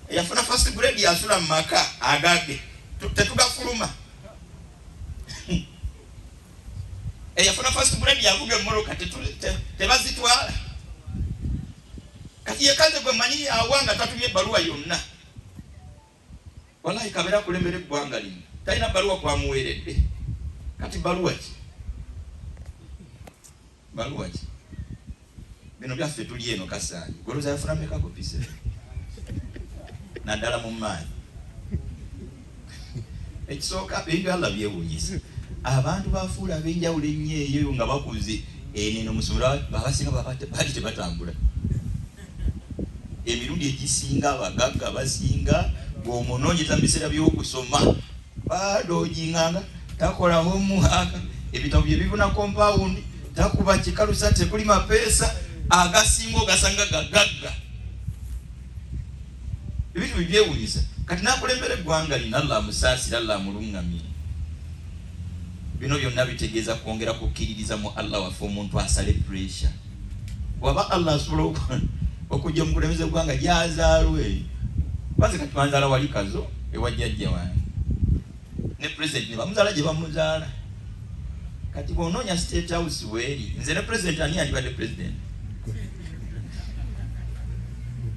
yafuna first grade yasula maka agage tetugafuluma yafuna first grade yavuge moroka tebazitwala kati yekaze gwe manyi awanga tatumye baluwa yonna wallahi kabera kulembere gwanga lino talina baluwa kwa muweredde kati baluwa ki bino byaffe tuli eno Kasaanyi goloza yafuna meka kopise naddala mu maanyi ekisooka ebintu Allah byewuunyisa abantu bafuula ab'enjawulo ennyo eyo nga bakuze eneno musomera babasinga bali tebatambula emirundi egisinga abagagga basinga bw'omunoonyeza mu biseera by'okusoma badoojinganga takola homework ebitabo bye bibuna compound takuba kikalusa tekuli mapeesa agasinga ogasanga gagagga ebintu byewuunyisa kati nakulembera eggwanga lino Allah amusaasira Allah amulungamye bino byonna bitegeeza kwongera kukkiririza mu Allah waffe omuntu asale pressure waba Allah asobola okujja mukulembeza eggwanga gyazaalwe kwanza kati banzaala wali kazo ewajjajja wange ne president ne bamuzaala gye bamuzaala kati bw'onoonya state house weeri nze ne president ani yandibadde president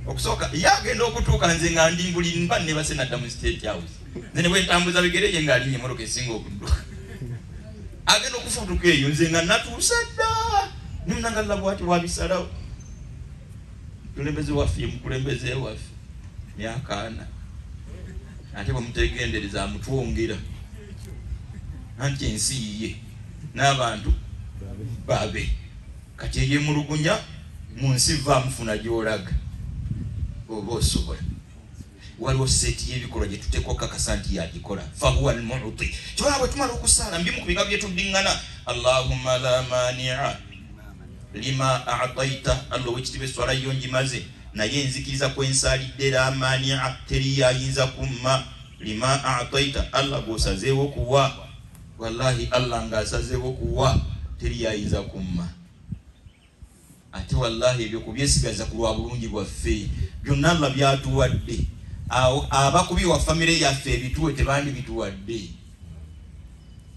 okusooka yagenda okutuuka nze nga ndi buli mba ne base nadda mu state house nze ne bwentambuza bigere ye ng'alinnya emmotoka esinga okudduka agenda okufuutuka eyo nze nga natuusa dda nimunangalla bwati bwabisalawo tulembeze waffe mukulembeze waffe yakaana ate bwemutegendereza amutwongera anti ensi yiye n'abantu babe kati eyemulugunya mu nsi vaamufuna gy'olaga oba osobola waliwo seeti y'ebikolwa gye tuteekwa okukakasa nti yagikola fahuwa almuti kyolaba bwe tumala okusaala mbimu ku biga byetuddiŋŋana allahumma la mania lima a'taita Allah owekitiibwa eswala yo ngimaze naye enzikiriza kwensaalidde la mania teri yayinza kumma lima a'taita Allah gwosazeewo kuwa wallahi Allah ng'asazeewo kuwa teri yayinza kumma ate wallahi ebyo kubyesigaza ku lwa bulungi bwaffe byonna Allah byatuwadde abakubi wa famire yaffe ebituwe tebandi bituwadde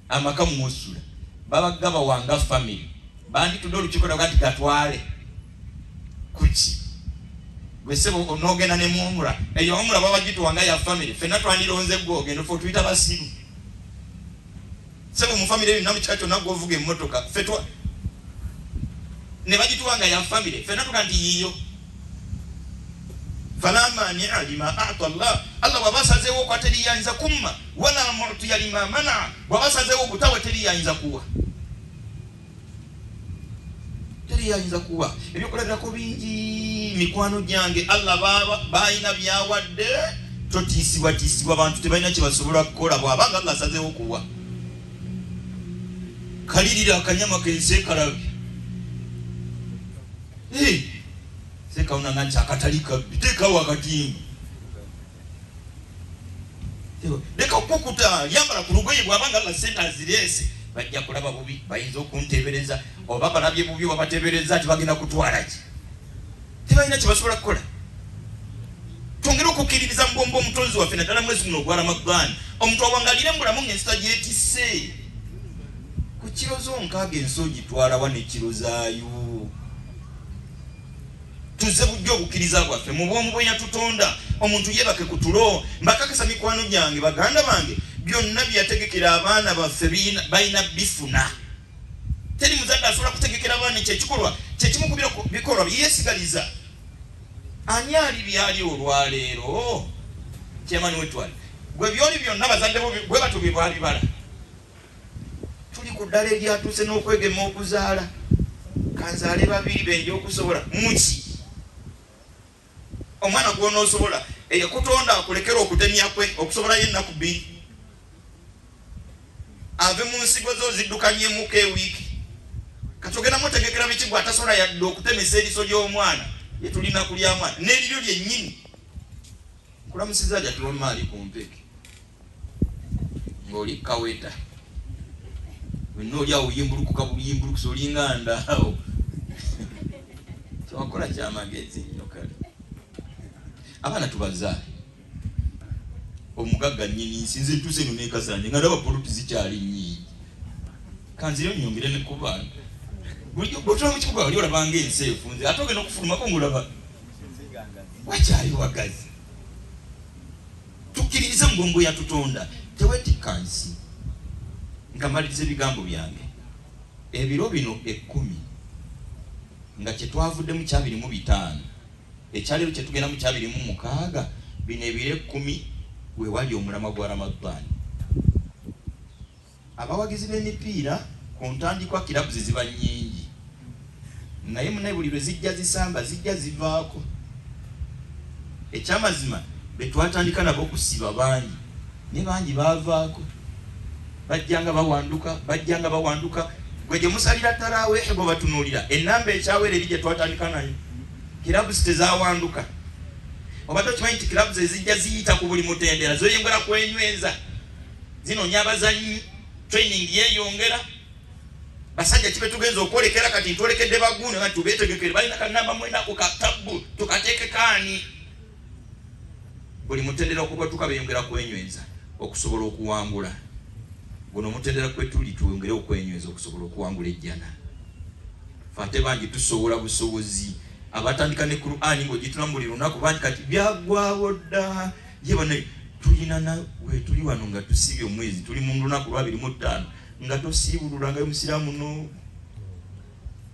amaka mwosula babagaba wanga famire bandi tudde olukiiko kati gatwale kuki bwesebo onogenda ne muumura eyo omura babagituwanga ya famire fenna twandironze gwogenda fe tuyita basiru sebo mu famire eyo namukika kyonna gwovuga emmotoka fetwa ne bagituwanga ya famire fenna tuga nti yiyo fala mania lima ata Allah wabasazeewo kwa teri yayinza kumma wala mu'tiya lima mana wabasazeewo obutawa teri yayinza kuwa teri yayinza kuwa ebyokulabirako bingi mikwano gyange Allah bayina byawadde totiisibwatiisibwa abantu tebalina kye basobola kukola bw'abanga Allah asazeewo kuwa kalirira akanyama kenseekalabe sekauna ngancha akatalika bitekawo akatimba leka okukuta lyambala ku lugoye bw'abanga Allah sente azirese bajja kulaba bubi bayinza okuntebereza oba balabye bubi wabatebereza tibagenda kutwala ki tebalina kye basobola kukola twongere okukkiririza mbombo omutonzi waffe naddala mwezi guno ogwala maggwani omuntu awangalire mbulamu ng'ensita gyetisse ku kiro zonkaaga ensi ogitwala wa n'ekiro zaayo tuze bujja obukkiriza bwaffe mu bwomu bwe yatutonda omuntu yebake ku tulo mbakakasa mikwano gyange baganda bange byonna byategekera abaana baffe balina bifuna teri muzadde asobola kutegekera abaana kyekikolwa kyekimu ku bikolwa byeyesigaliza ani ali byali olwaleero kyemani wetwali gwe byoli byonna bazadde bwe batubi bwabibala tuli ku ddala eryatuuse n'okwegema okuzaala kanzaale babiri benja okusobola muki omwana gw'onoosobola eyakutonda akulekera okutemya kwe okusobola yennaku bbiri ave mu nsigo zo ziddukanyemuko ewiiki katogenda mutegekera biki gwe atasobola yadde okutemesa eriso ly'omwana yetulina kulya mwana n'eriryo lyennyini nkulamusiza jati wamaali ku mpeke ngoli kaweta wenolya uyimbuluku kabulimbuluku solinganda awo twakola kyamagezi nnyo kale abaana tubazaale omugagga nnyini nsinze ntuse eno nekasanje nga ndaba poluti zikyali nnyingi kanziyo nnyongere ne ku baana bulijjo bwotula mu kikuba wali olabanga ensi efunze ate ogenda okufulumako ng'olaba wakyali wagazi tukkiririze mu bwongo yatutonda tewetikkansi nga maliriza ebigambo byange ebiro bino 10 nga kyetwavuddemu 25 ekyaleero kyetugenda mu 26 bino ebiro 10 wewali omulama gwa Ramadani abawagizi b'emipiira ku ntandikwa kirabuzi ziba nnyingi naye munaye buli lwe zijja zisamba zijja zivaako ekyamazima betwatandika nabo okusiba bangi ne bangi baavaako bajjanga bawanduka gwe gye musalira tarawehe bwe batunuulira ennamba ekyawera eri gye twatandika nayo kirabuzi tezawanduka oba tokimanyi nti kirabuzi ezijja ziyita ku buli mutendera zoyongera kwenyweza zinoonya abazannyi training yeeyongera basajja kibe tugenza okwolekera kati ntwolekedde baguune nga tubeetegekere balina kanamba mwenako katabu tukateeke kaani buli mutendera okuba tukabeyongera kwenyweza okusobola okuwangula guno mutendera kwe tuli tuyongere okwenyweza okusobola okuwangula ejjana fate bangi tusobola busobozi abatandika ne Qur'ani ng'ogituna buli lunaku bangi kati byagwawo dda ye bane tulina nawe tuli wano nga tusibye omwezi tuli mu lunaku lwa 25 nga tosiibulula nga musiraamu no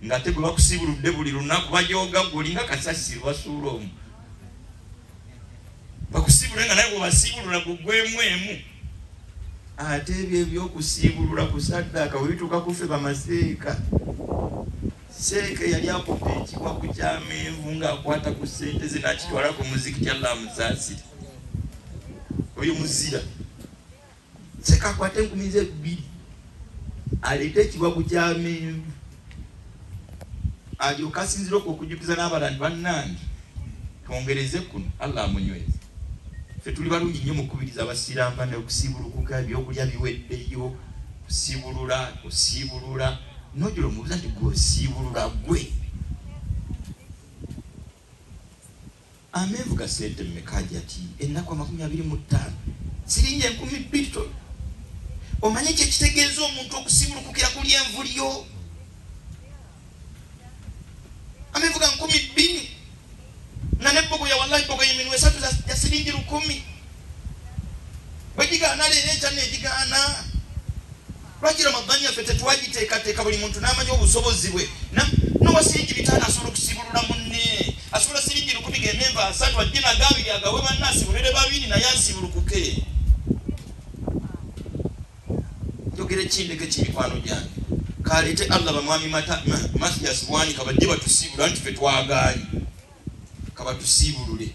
nga te gwe bakusiibuludde buli lunaku bajoga gwolinga kasasi basuula omu bakusiibulula nga naye bwe basiibulula gugwemu ate ebyo ebyokusiibulula ku saddaaka bwe bituuka kufe bamaseeka seeka yali akutte ekiwaku ky'amenvu ng'akwata ku ssente ze nakitwala ku muziki kyalla musaasire oyo muzira seeka akwate 2,000 aleete ekiwaku ky'amenvu alyoka asinzira okujukiza n'abalandi bannange twongereze kuno Allah amunyweze ffe tuli balungi nnyo mu kubiriza abasiraamu bane okusiibulukuka ebyokulya biweddeyo kusiibulula nojula omubuuza nti gwosiibulula gwe amenvu ga sente mmekaja ati ennaku 25 siringi 2,000 omanye kyekitegeeza omuntu okusiibulukukira kulya envu lyo amenvu ga 2,000 na nebbogo ya wallahi bogo yeminwe 3 ya siringi 10 bajigaana leero ekyana ejigaana lwaki Ramadani yaffe tetwagiteekateeka buli muntu n'amanya obusobozi bwe nowa siringi 5 asobola okusiibulula munne asobola siringi 10 gememba 3 ajje na gabiri agawe banne asibulire 2 naye asibulukuke njogere kindeke kimikwano gyange kaleete Allah bamwami Mathias Bwani kabajje batusiibula nti ffe twagaanyi kabatusiibulule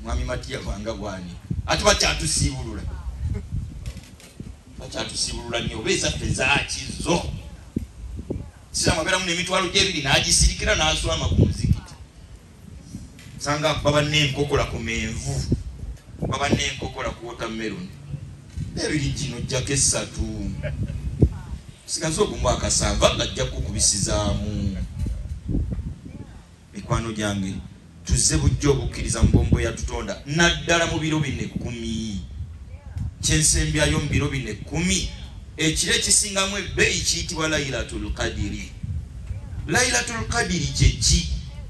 mwami Mathias Bwanga Bwani ate bakyatusiibulula bakyatusiibulula nnyo beeza ffe zaakizo sirama abeeramu n'emitwalo gy'ebiri n'agisirikira n'aswama ku muzikiti sanga baba n'enkokola ku menvu baba n'enkokola ku watermelon ebiri gino jjako 3 sigaze ogumu akasava ng'ajja kukubisizaamu mikwano gyange tuzze bujja obukkiriza mu mbombo yatutonda naddala mu biro bino 10 kyensembyayo mu biro bino 10 ekiro ekisingamu ebbeeyi kiyitibwa Lailatul Qadiri. Lailatul Qadiri kye ki?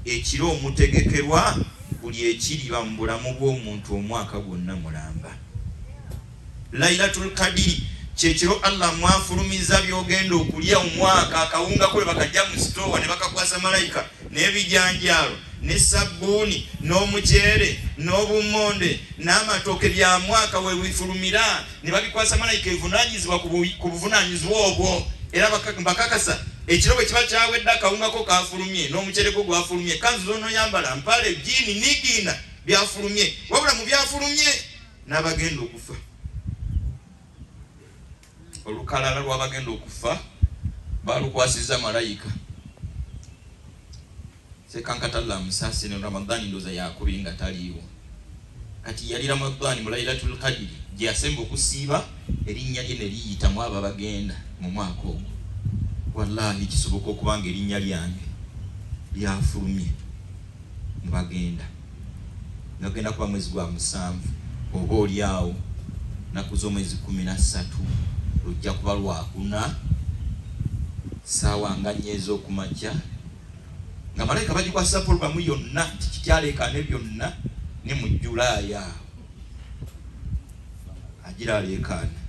Ekiro omutegekerwa buli ekiriba mu bulamu bw'omuntu omwaka gwonna mulamba. Lailatul Qadiri kyekiro Allah mwafulumiza byogenda okulya omwaka akawunga kwe bakajja mu sitowa ne bakakwasa malayika n'ebijanjalo ne sabbuuni n'omuceere n'obumonde n'amatooke bya mwaka we wifulumira ne babikwasa malayika evunaanyizibwa ku buvunaanyizibwa obwo era bakakasa ekiro bwe kiba kyawedde akawunga ko kafulumye n'omuceere gwo gwafulumye kanzu z'onoyambala mpale jini nigina byafulumye wabula mu byafulumye n'abagenda okufa olukalala lw'abagenda okufa balukwasiza malayika sekankatalla musasi ne Ramadani ndoza yakubi nga taliiwo kati yali Ramadani mu Lailatul Qadri gye yasemba okusiiba erinnya lye ne liyitamu abo bagenda mu mwaka ogwo. Wallahi kisoboka okubanga erinnya lyange lyafulumye mu bagenda ngagenda kuba mwezi gwa 7 oba oli awo naku z'omwezi 13 lujja kuba lwakuna saawa nga 4 ez'okumakya nga malayika bagikwasa pologramu yonna kikyaleekaane byonna ne mu Julaayi awo agira aleekaana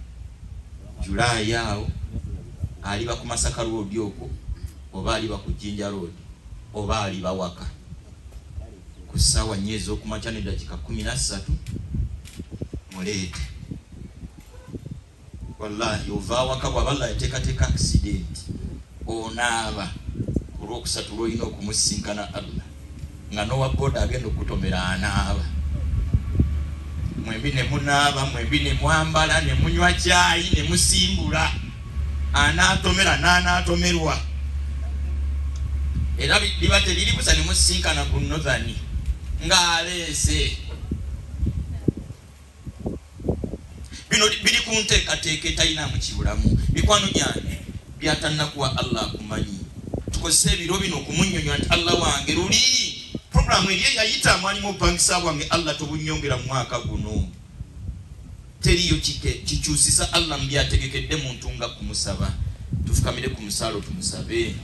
Julaayi awo aliba ku Masaka Road okwo oba aliba ku Jinja Road oba aliba waka ku saawa 4 ez'okumakya n'eddakiika 13 muleete. Wallahi ova waka bw'aballa yateekateeka accident onaaba olw'okusatu lw'olina okumusinkana Allah nga n'owa boda agenda okutomera anaaba. Mwembi ne munaaba, mwembi ne mwambala, ne munywa caayi, ne musimbula, anaatomera n'anaatomerwa. Era liba teriri busa ne musinkana ku Northern ng'aleese. Bino biri ku nteekateeka etalina mu kibulamu. Mikwano gyange byatannakuwa Allah akumanyi. Tukozesa ebiro bino okumunnyonnyola nti Allah wange luli programu eri yayita mwani mu bangisa bwange Allah tobunnyongera mu mwaka guno. Teriyo kikyusisa Allah mbyategekedde muntu nga kumusaba. Tufukamire ku musaalo tumusabe.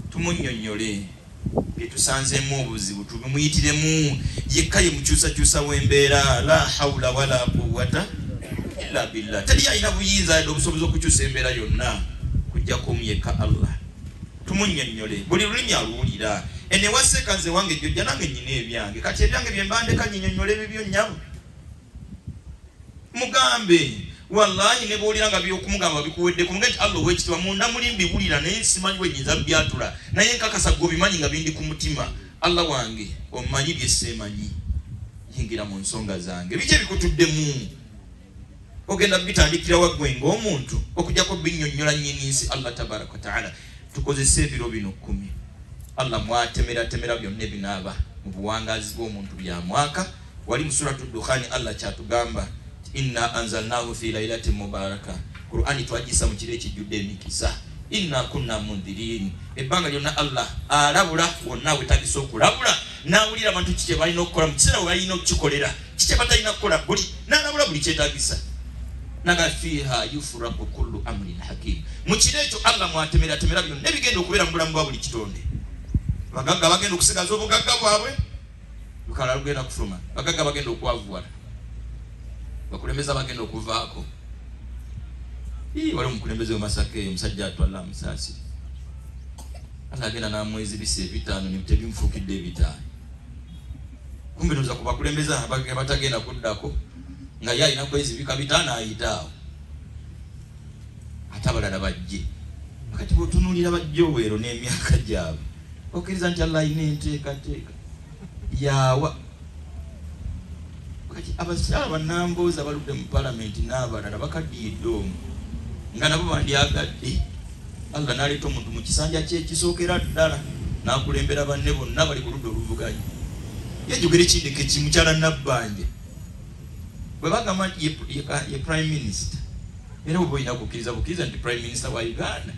Tumunnyonnyole byetusanzeemu obuzibu tumuyitiremu yekka ye mukyusakyusa w'embeera. La hawla wala quwwata illa billah. Teri alina buyinza obusobozi okukyusa embeera yonna kujjako omu yekka Allah. Tumunnyonnyole buli lulimi aluwulira. Ene waseka nze wange jjojja nange nnyina ebyange kati ebyange bye mbandeka nnyinnyonnyole ebibyo nnyabo mugambe. Wallahi ne bw'olira nga byokumugamba bikuwedde kumugamba nti Allah ow'ekitiibwa munda muli mbiwulira naye simanyi bwenyinza byatula naye nkakasa ggwe obimanyi nga bindi ku mutima. Allah wange omanyi bye seemanyi yingira mu nsonga zange. Biki ebikutuddemu ogenda bitandikira waggwe ng'omuntu okujjako binnyonnyola nnyini Allah tabaraka wa ta'ala. Tukozese ebiro bino 10 Allah mwatemera byonna binaaba mu buwangazi bw'omuntu bya mwaka. Wali mu suratu Dukhani Allah kyatugamba inna anzalnahu fi lailatin mubaraka. Qur'ani twagisa mu kiro ekijjudde emikisa. Inna kunna mundhirin. Ebbanga lyonna Allah alabula wonna wetagisa okulabula n'awulira abantu kiki balina okukola mu kiseera we balina okukikolera kiki batalina kukola buli n'alabula buli kyetagisa. Naga fiha yufraku kullu amrin hakim. Mu kiro ekyo Allah mwatemera byonna ebigenda okubeera mu bulamu bwa buli kitonde. Bagagga bagenda okusigaza obugagga bwabwe lukala lugenda kufuluma. Bagagga bagenda okwavuwala bakulembeza bagenda okuvaako. Wali omukulembeze w'Masaka omusajja atwala Musaasi agenda n'amwezi bise 5 tebimufuukidde ebitaano. Kumbe noza kubakulembeza batagenda kuddako nga ye alina kwezi bika 5 ayitaawo ate abalala bajje. Kati bw'otunuulira bajje Owero n'emyaka gyabwe okkiriza nti Allah alina enteekateeka yawa. Kati abakyala bannamboozi abaludde mu palamenti n'abalala bakaddiyidde omu nga nabo bandyagadde. Allah n'aleeta omuntu mu kisanja kye kisookera ddala n'akulembera banne bonna bali ku ludda oluvuganya. Yejjogera ekindeke kimukyala Nabbanja bwe bagamba nti ye prime minister era oba olina kukkiriza nti prime minister wa Uganda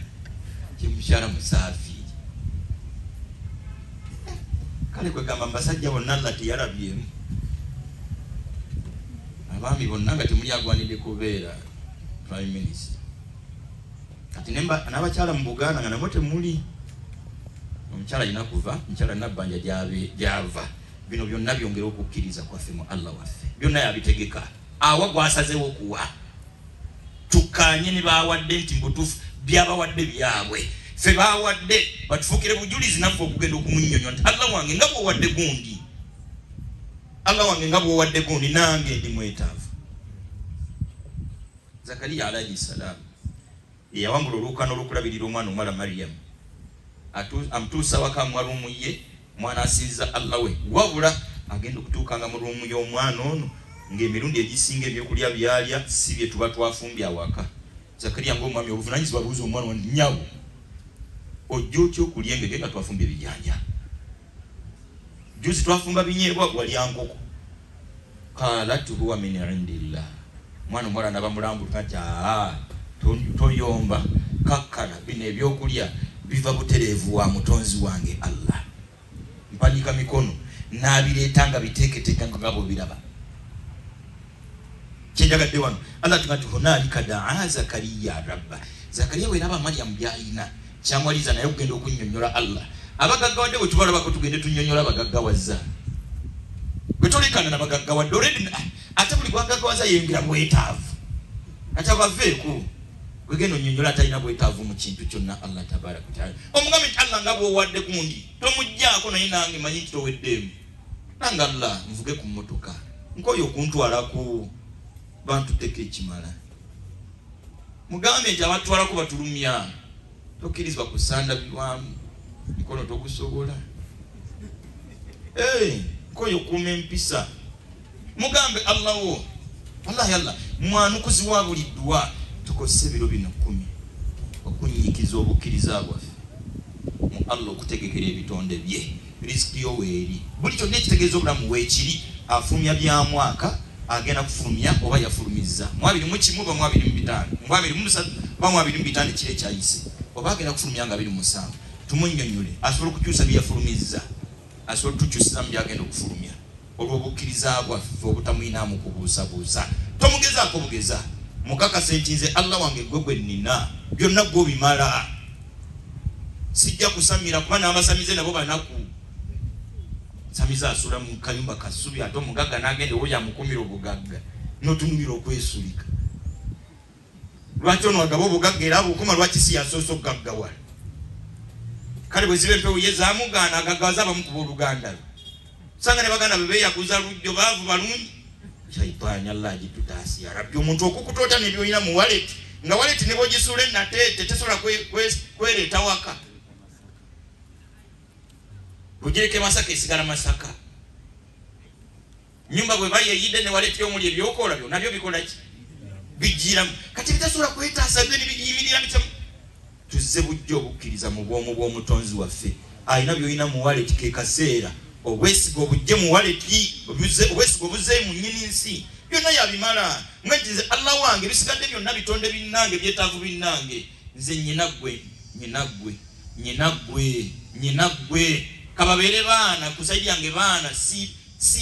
ye mukyala musaafi. Kale kwegamba mbasajja bonna Allah teyalabyemu. Abaami bonna nga temuli agwanidde kubeera prime minister. Kati n'abakyala mu Buganda nga nabo temuli. Omukyala alina kuva, mukyala Nabbanja gyava. Bino byonna byongera okukkiriza kwaffe mu Allah waffe. Byonna yabitegeka. Awa gwasazeewo okuwa. Tukkaanye ne baawadde nti mbutuufu byabawadde byabwe. Ffe baawadde batufuukire bujulizi naffe okugenda okumunnyonnyola nti Allah wange nga bw'owadde gundi. Allah wange nga bw'owadde gundi nange ndi mwetaavu. Zakariya alayhi salaam yawambula olwukano olw'okulabirira omwana omuwala Maryam amutuusa waka mu ruumu ye mwana asinza Allah we wabula agenda okutuukanga mu ruumu y'omwana ono ng'emirundi egisinga ebyokulya byalya si bye tuba twafumbye awaka. Zakariya ng'omwami obuvunaanyizibwa buuza omwana wandi nnyabo ojja otya okulya engege nga twafumbye ebijanja. Juzi twafumba binyeebwa walya nkoko. Qaalat huwa min indillah. mwana omuwala nabamulambuka nti toyomba kakkala bino ebyokulya biva butereevu wa mutonzi wange Allah. Mpanika mikono n'abireeta nga biteeketeeka nga bw'obiraba. Kyenjagadde wano Allah tugati hunaalika daa Zakariya rabba. Zakariya weeraba Maryamu by'alina kyamwaliza naye okugenda okunnyonnyola Allah. Abagaggawadde bwe tubalabako tugende tunnyonnyola abagaggawaza. Bwe tolekana n'abagaggawadde already ate buli gwagaggawaza yeyongera bwetaavu. Kati abaveeku wegenda onnyonnyola atalina bwetaavu mu kintu kyonna Allah tabaaraka wa taala. Omugambe nti Allah nga bw'owadde gundi tomuggyako naye nange manyi nti toweddeemu. Nange Allah nvuge ku mmotoka nkoyo okuntwalaku bantu teke ekimala. Mugambe nti abatwalako batulumya tokkirizibwa kusanda biwamu mikono togusobola. Nkoyo kuuma empisa. Mugambe Allah wo wallahi Allah mwanukuzi wa buli dduwa tukozese ebiro bino 10 okunyikiza obukkiriza bwaffe mu Allah okutegekera ebitonde bye. Riziki yo weeri buli kyonna ekitegeeza obulamu weekiri afulumya bya mwaka agenda kufulumya oba yafulumiza mu 21 oba mu 25 mu 23 oba mu 25 kire kyayise oba agenda kufulumya nga 27. Tumunnyonnyole asobola okukyusa byafulumiza, asobola okutukyusiza mu byagenda okufulumya olw'obukkiriza bwaffe obutamwinaamu kubuusabuusa. Tomugezaako bugeza mukakase nti nze Allah wange gwe nnina byonna gwe obimala. Sijja kusamira kuba n'abasamize nabo banaku. Samiza asula mu kayumba kasubi ate omugagga n'agenda owo yamukumira obugagga n'otunumira okwesulika. Lwaki ono agaba obugagga era bukuma lwaki si yasoosa okugaggawala? Kale bwe ziba empewo ye zaamugaana agaggawaza abamukuba oluganda lwe. Sanga ne baganda bwe beeyaguza lujjo baavu balungi. Shaitaani Allah agitutaasi ya Rabbi. Omuntu okukutoota ne by'olina mu wallet nga wallet ne bw'ogisuula ennateete tesobola kwereeta waka. Bugireke Masaka esigala Masaka. Nyumba bwe bayeyidde ne wallet y'omuli ebyokola byo nabyo bikola ki? Bijjiramu. Kati bitasobola kwetaasa byo ne biyimirira bitamu. Tuzze bujja obukkiriza mu bwomu bw'omutonzi waffe. Alina by'olina mu wallet ke kaseera. Obwesiga obujje mu waleti obwesiga obuze mu nnyini nsi byonna yabimala. Mwekize Allah wange bisigadde byonna bitonde binnange byetaavu binnange. Nze nyinagwe kababeere baana kusaidi yange baana si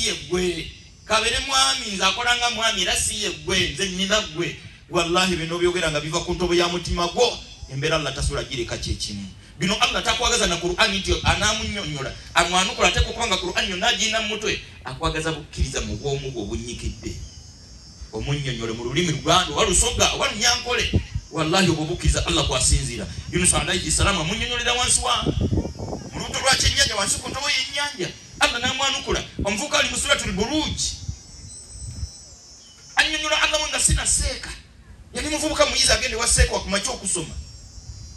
yeggwe. Kabeere mwami nze akolanga mwami era si yeggwe nze nyinagwe. Wallahi bino byogera nga biva ku ntobo ya mutima gwo embeera Allah tasobola gireka kyekimu. Bino Allah takwagaza na Qur'ani nti anamunnyonnyola amwanukula ate kubanga Qur'ani yonna agina mu mutwe akwagaza bukkiriza mu bwomu bwo obunnyikidde. Omunnyonnyole mu lulimi luganda walusoga walunyankole wallahi obubukkiriza Allah kwasinzira. Yunus alayhi salamu amunnyonnyolera wansi wa mu lubuto lwa kyennyanja wansi ku ntobo y'ennyanja. Allah n'amwanukula omuvubuka ali mu suratul Buruj annyonnyola Allah nga sinaseeka. Yali muvubuka muyizi agende waseeka wakumakya okusoma.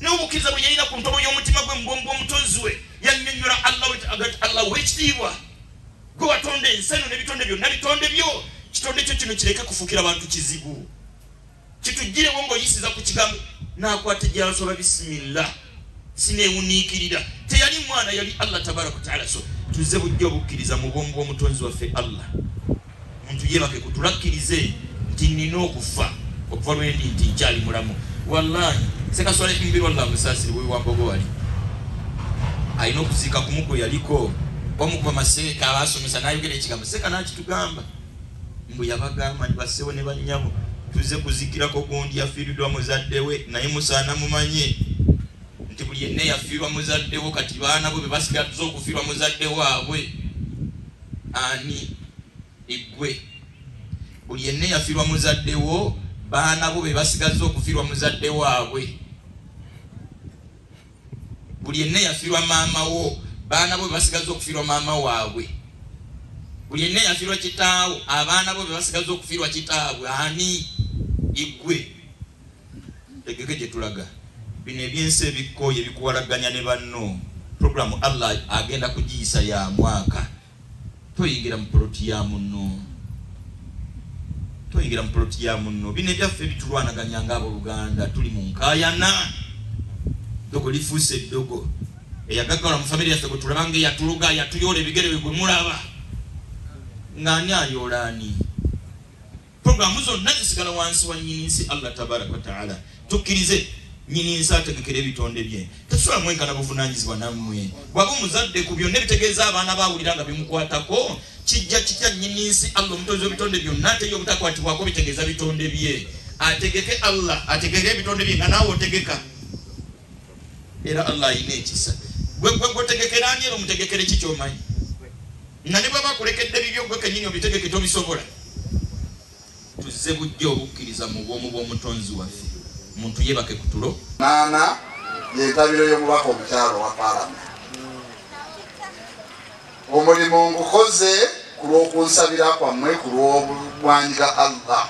N'obukkiriza bwe yalina ku ntobo y'omutima gwe mu bwomu bw'omutonzi we yannyonnyola Allah w'ekitiibwa. Gwe watonda ensi eno n'ebitonde byonna bitonde byo. Kitonde kyo kino kireke kufuukira bantu kizibu. Kituggirewo ng'oyisiza ku kigambo n'akwata gy'asoba bisimillah sineewuniikirira. Teyali mwana yali Allah tabaaraka wa taala. So tuzze bujja obukkiriza mu bwomu bw'omutonzi waffe Allah. Omuntu yeebake kutulakkirize nti nnina okufa okuva lwendi nti nkyali mulamu. Wallahi sekaswala ekimbiri wallahi musasiri bwe wambogo wali alina okuziika ku muggo yaliko omukuba maseeka abasomesa n'ayogera ekigambo seeka n'akitugamba mbu yabagamba nti basewo ne bannyabo tuzze kuziikirako gundi yafiiriddwa muzadde we naye musaana mumanye nti buli yenna yafiirwa muzadde wo kati baana bo be basigaza okufiirwa muzadde waabwe ani eggwe. Buli yenna yafiirwa muzadde wo baana bo be basigaza okufiirwa muzadde waabwe. Buli yenna yafiirwa maama wo baana bo be basigaza okufiirwa maama waabwe. Buli yenna yafiirwa kitaawo abaana bo be basigaza okufiirwa kitaabwe ani igwe. Tegeke gye tulaga bino ebyensi ebikooye bikuwalaganya ne banno programu Allah agenda kugiyisa ya mwaka. Toyingira mu poloti ya munno. Toyingira mu poloti ya munno. Bino ebyaffe bitulwanaganya ng'abooluganda tuli mu nkaayana. Dogo lifuuse eddogo eyagaggala mu famire yaffe gwe tulaba ng'eyatuluga yatuyoola ebigere bwe gwe mulaba ng'ani ayoola ani. programu zonna zisigala wansi wa nnyini Allah tabaraka wa taala. Tukkirize nnyini nsi ategekera ebitonde bye. Tetusobola mwenkana buvunaanyizibwa nammwe. Bw'aba omuzadde ku byonna ebitegeeza abaana baawulira nga bimukwatako, kijja kitya nnyini nsi Allah omutonzi w'ebitonde byonna ate ye obutakwatibwako bitegeeza bitonde bye. Ategeke Allah ategeke ebitonde bye nga naawe otegeka. Era Allah ayina ekisa. Gwe otegekera ani era omutegekere ki ky'omanyi? Na ne bw'aba akulekedde bibyo gwe kennyini obitegeke tobisobola. Tuzze bujja obukkiriza mu bwomu bw'omutonzi waffe. Muntu yebake ku tulo. Naana y'entabiro y'omubaka omukyalo wa Parliament. Omulimu ngukoze ku lw'okunsabira kwammwe ku lw'obulwanyi Allah.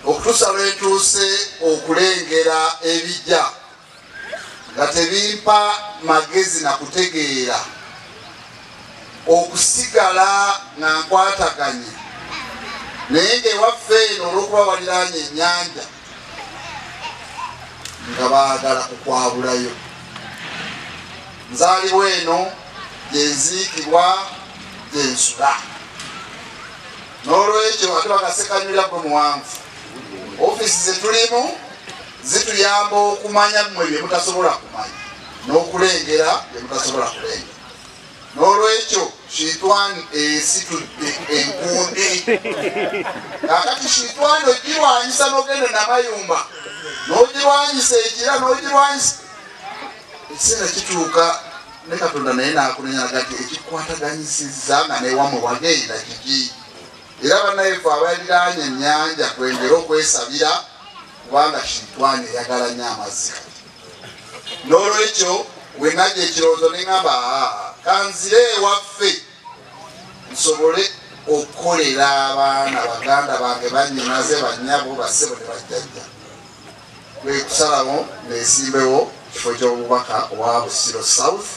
Okutuusa lwetuuse okulengera ebijja nga tebimpa magezi na kutegeera, okusigala nga nkwataganye naye ng'ewaffe eno olw'okuba waliraanye ennyanja nga baagala kukwabulayo. Nzaalibwa eno gyenziikibwa gyensula, n'olwekyo ate bagasekanyulira gwe muwanvu. Ofiisi ze tulimu zituyamba okumanya mmwe bye mutasobola kumanya n'okulengera bye mutasobola kulengera. N'olwekyo Shitwani esitudde enkundi. Kakati Shitwani ogirwanyisa n'ogenda n'amayumba, n'ogirwanyisa ekira, n'ogirwanyisa ekiseera kituuka ne Katonda naye n'akunenya nagati ekikwataganyisizza nga n'ewammwe wagenda kiki. Era bannayeffe abaliraanye ennyanja kwengera okwesabira kubanga Shitwani eyagala nnyo amazzi. N'olwekyo bwe najja ekirowoozo ne ŋŋamba kanzire ewaffe nsobole okukolera abaana baganda bange bannyinaze bannyabo bassebo ne bajjajja. Kwe kusalawo neesimbewo kifo ky'obubaka owa Busiro South,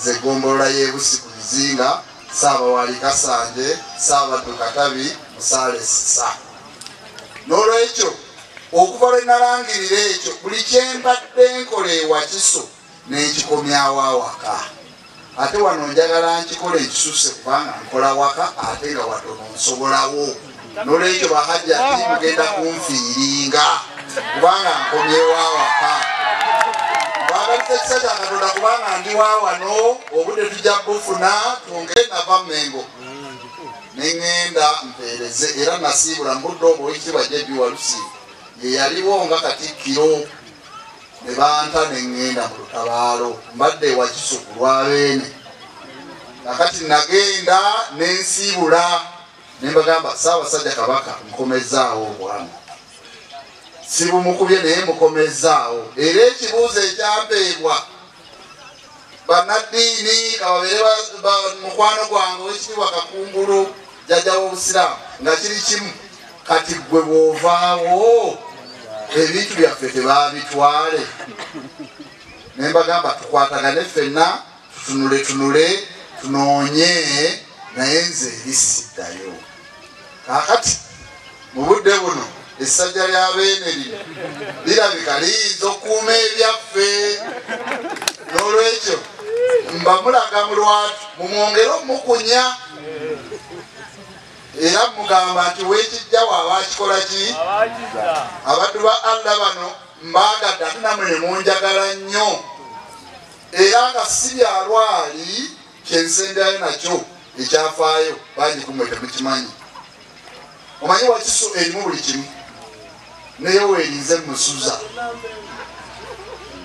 ze ggombolola y'e Busi ku Bizinga, Ssaabawali Kasanje, Ssaabaddu Katabi, Musaale Sisa. N'olwekyo okuva lwe nalangirira ekyo buli kye mbadde nkola ewakiso n'ekikomyawo awaka. Ate wano njagala nkikola ekisusse kubanga nkola waka ate nga watono nsobolawo. N'olwekyo bahajjati mugenda kunfiiringa kubanga nkomyewo awaka. Bwagaliza ekisa kya Katonda kubanga ndi waawano obudde tujja bufuna twongere nava Mmengo ne ŋŋenda mpeereze. Era nasiibula mu budde obwo Oweekitiibwa Jebi Walusi ye yaliwo nga Katikkiro ne banta ne ŋŋenda mu lutabaalo. Mbadde ewakiso ku lwabeene. Kakati nagenda ne nsiibula ne mbagamba Ssaabasajja Kabaka nkomezzaawo obwami. Si bumukubye naye mukomezzaawo. Era ekibuuzo ekyampeebwa bannaddiini kababeere mukwano gwange Oweekitiibwa Kakungulu jjajja w'Obusiraamu nga kiri kimu, kati ggwe bw'ovaawo ebintu byaffe tebaabitwale. Ne mbagamba tukwatagane ffenna tutunule tunoonye, naye nze eri siddayo. Kaakati mu budde buno essajja lya Beene lino lirabika liyinza okukuuma ebyaffe. N'olwekyo mba mulaga mu lwatu mumwongere omukunya era mugamba nti weekijja waaba akikola ki. Abaddu ba Allah bano mbaagadde ate nammwe ne munjagala nnyo, era nga si byalwali kyensembyayo nakyo ekyafaayo bangi kumwe temukimanyi. Omanyi Wakiso erimu buli kimu, naye weerinze musuza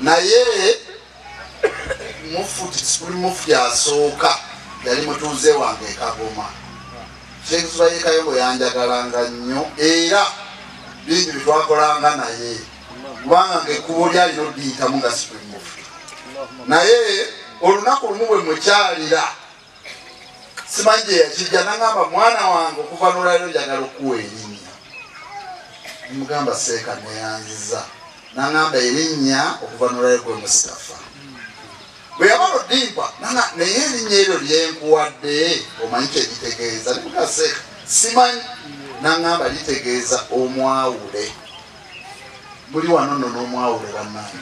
naye mufuti asooka yali mutuuze wange e Kagoma. Sheikh Subayi Kayongo yanjagalanga nnyo era bingi bitwakolanga naye kubanga ng'ekkubo lyalina oddiyitamu nga si mufuti. Naye olunaku lumu bwe mukyalira simanyi gye yakijja n'agamba mwana wange okuva n'olwaliro njagala okuwa erinnya. Mugamba Seeka neyanziza n'agamba erinnya okuva n'olwaliro gwe Mustafa. Bwe yamala oddimpa naye erinnya eryo lyenkuwadde omanyi kye litegeeza? Nemuga Seeka simanyi. N'agamba litegeeza omwawule. Muli wano nno n'omwawule bannange.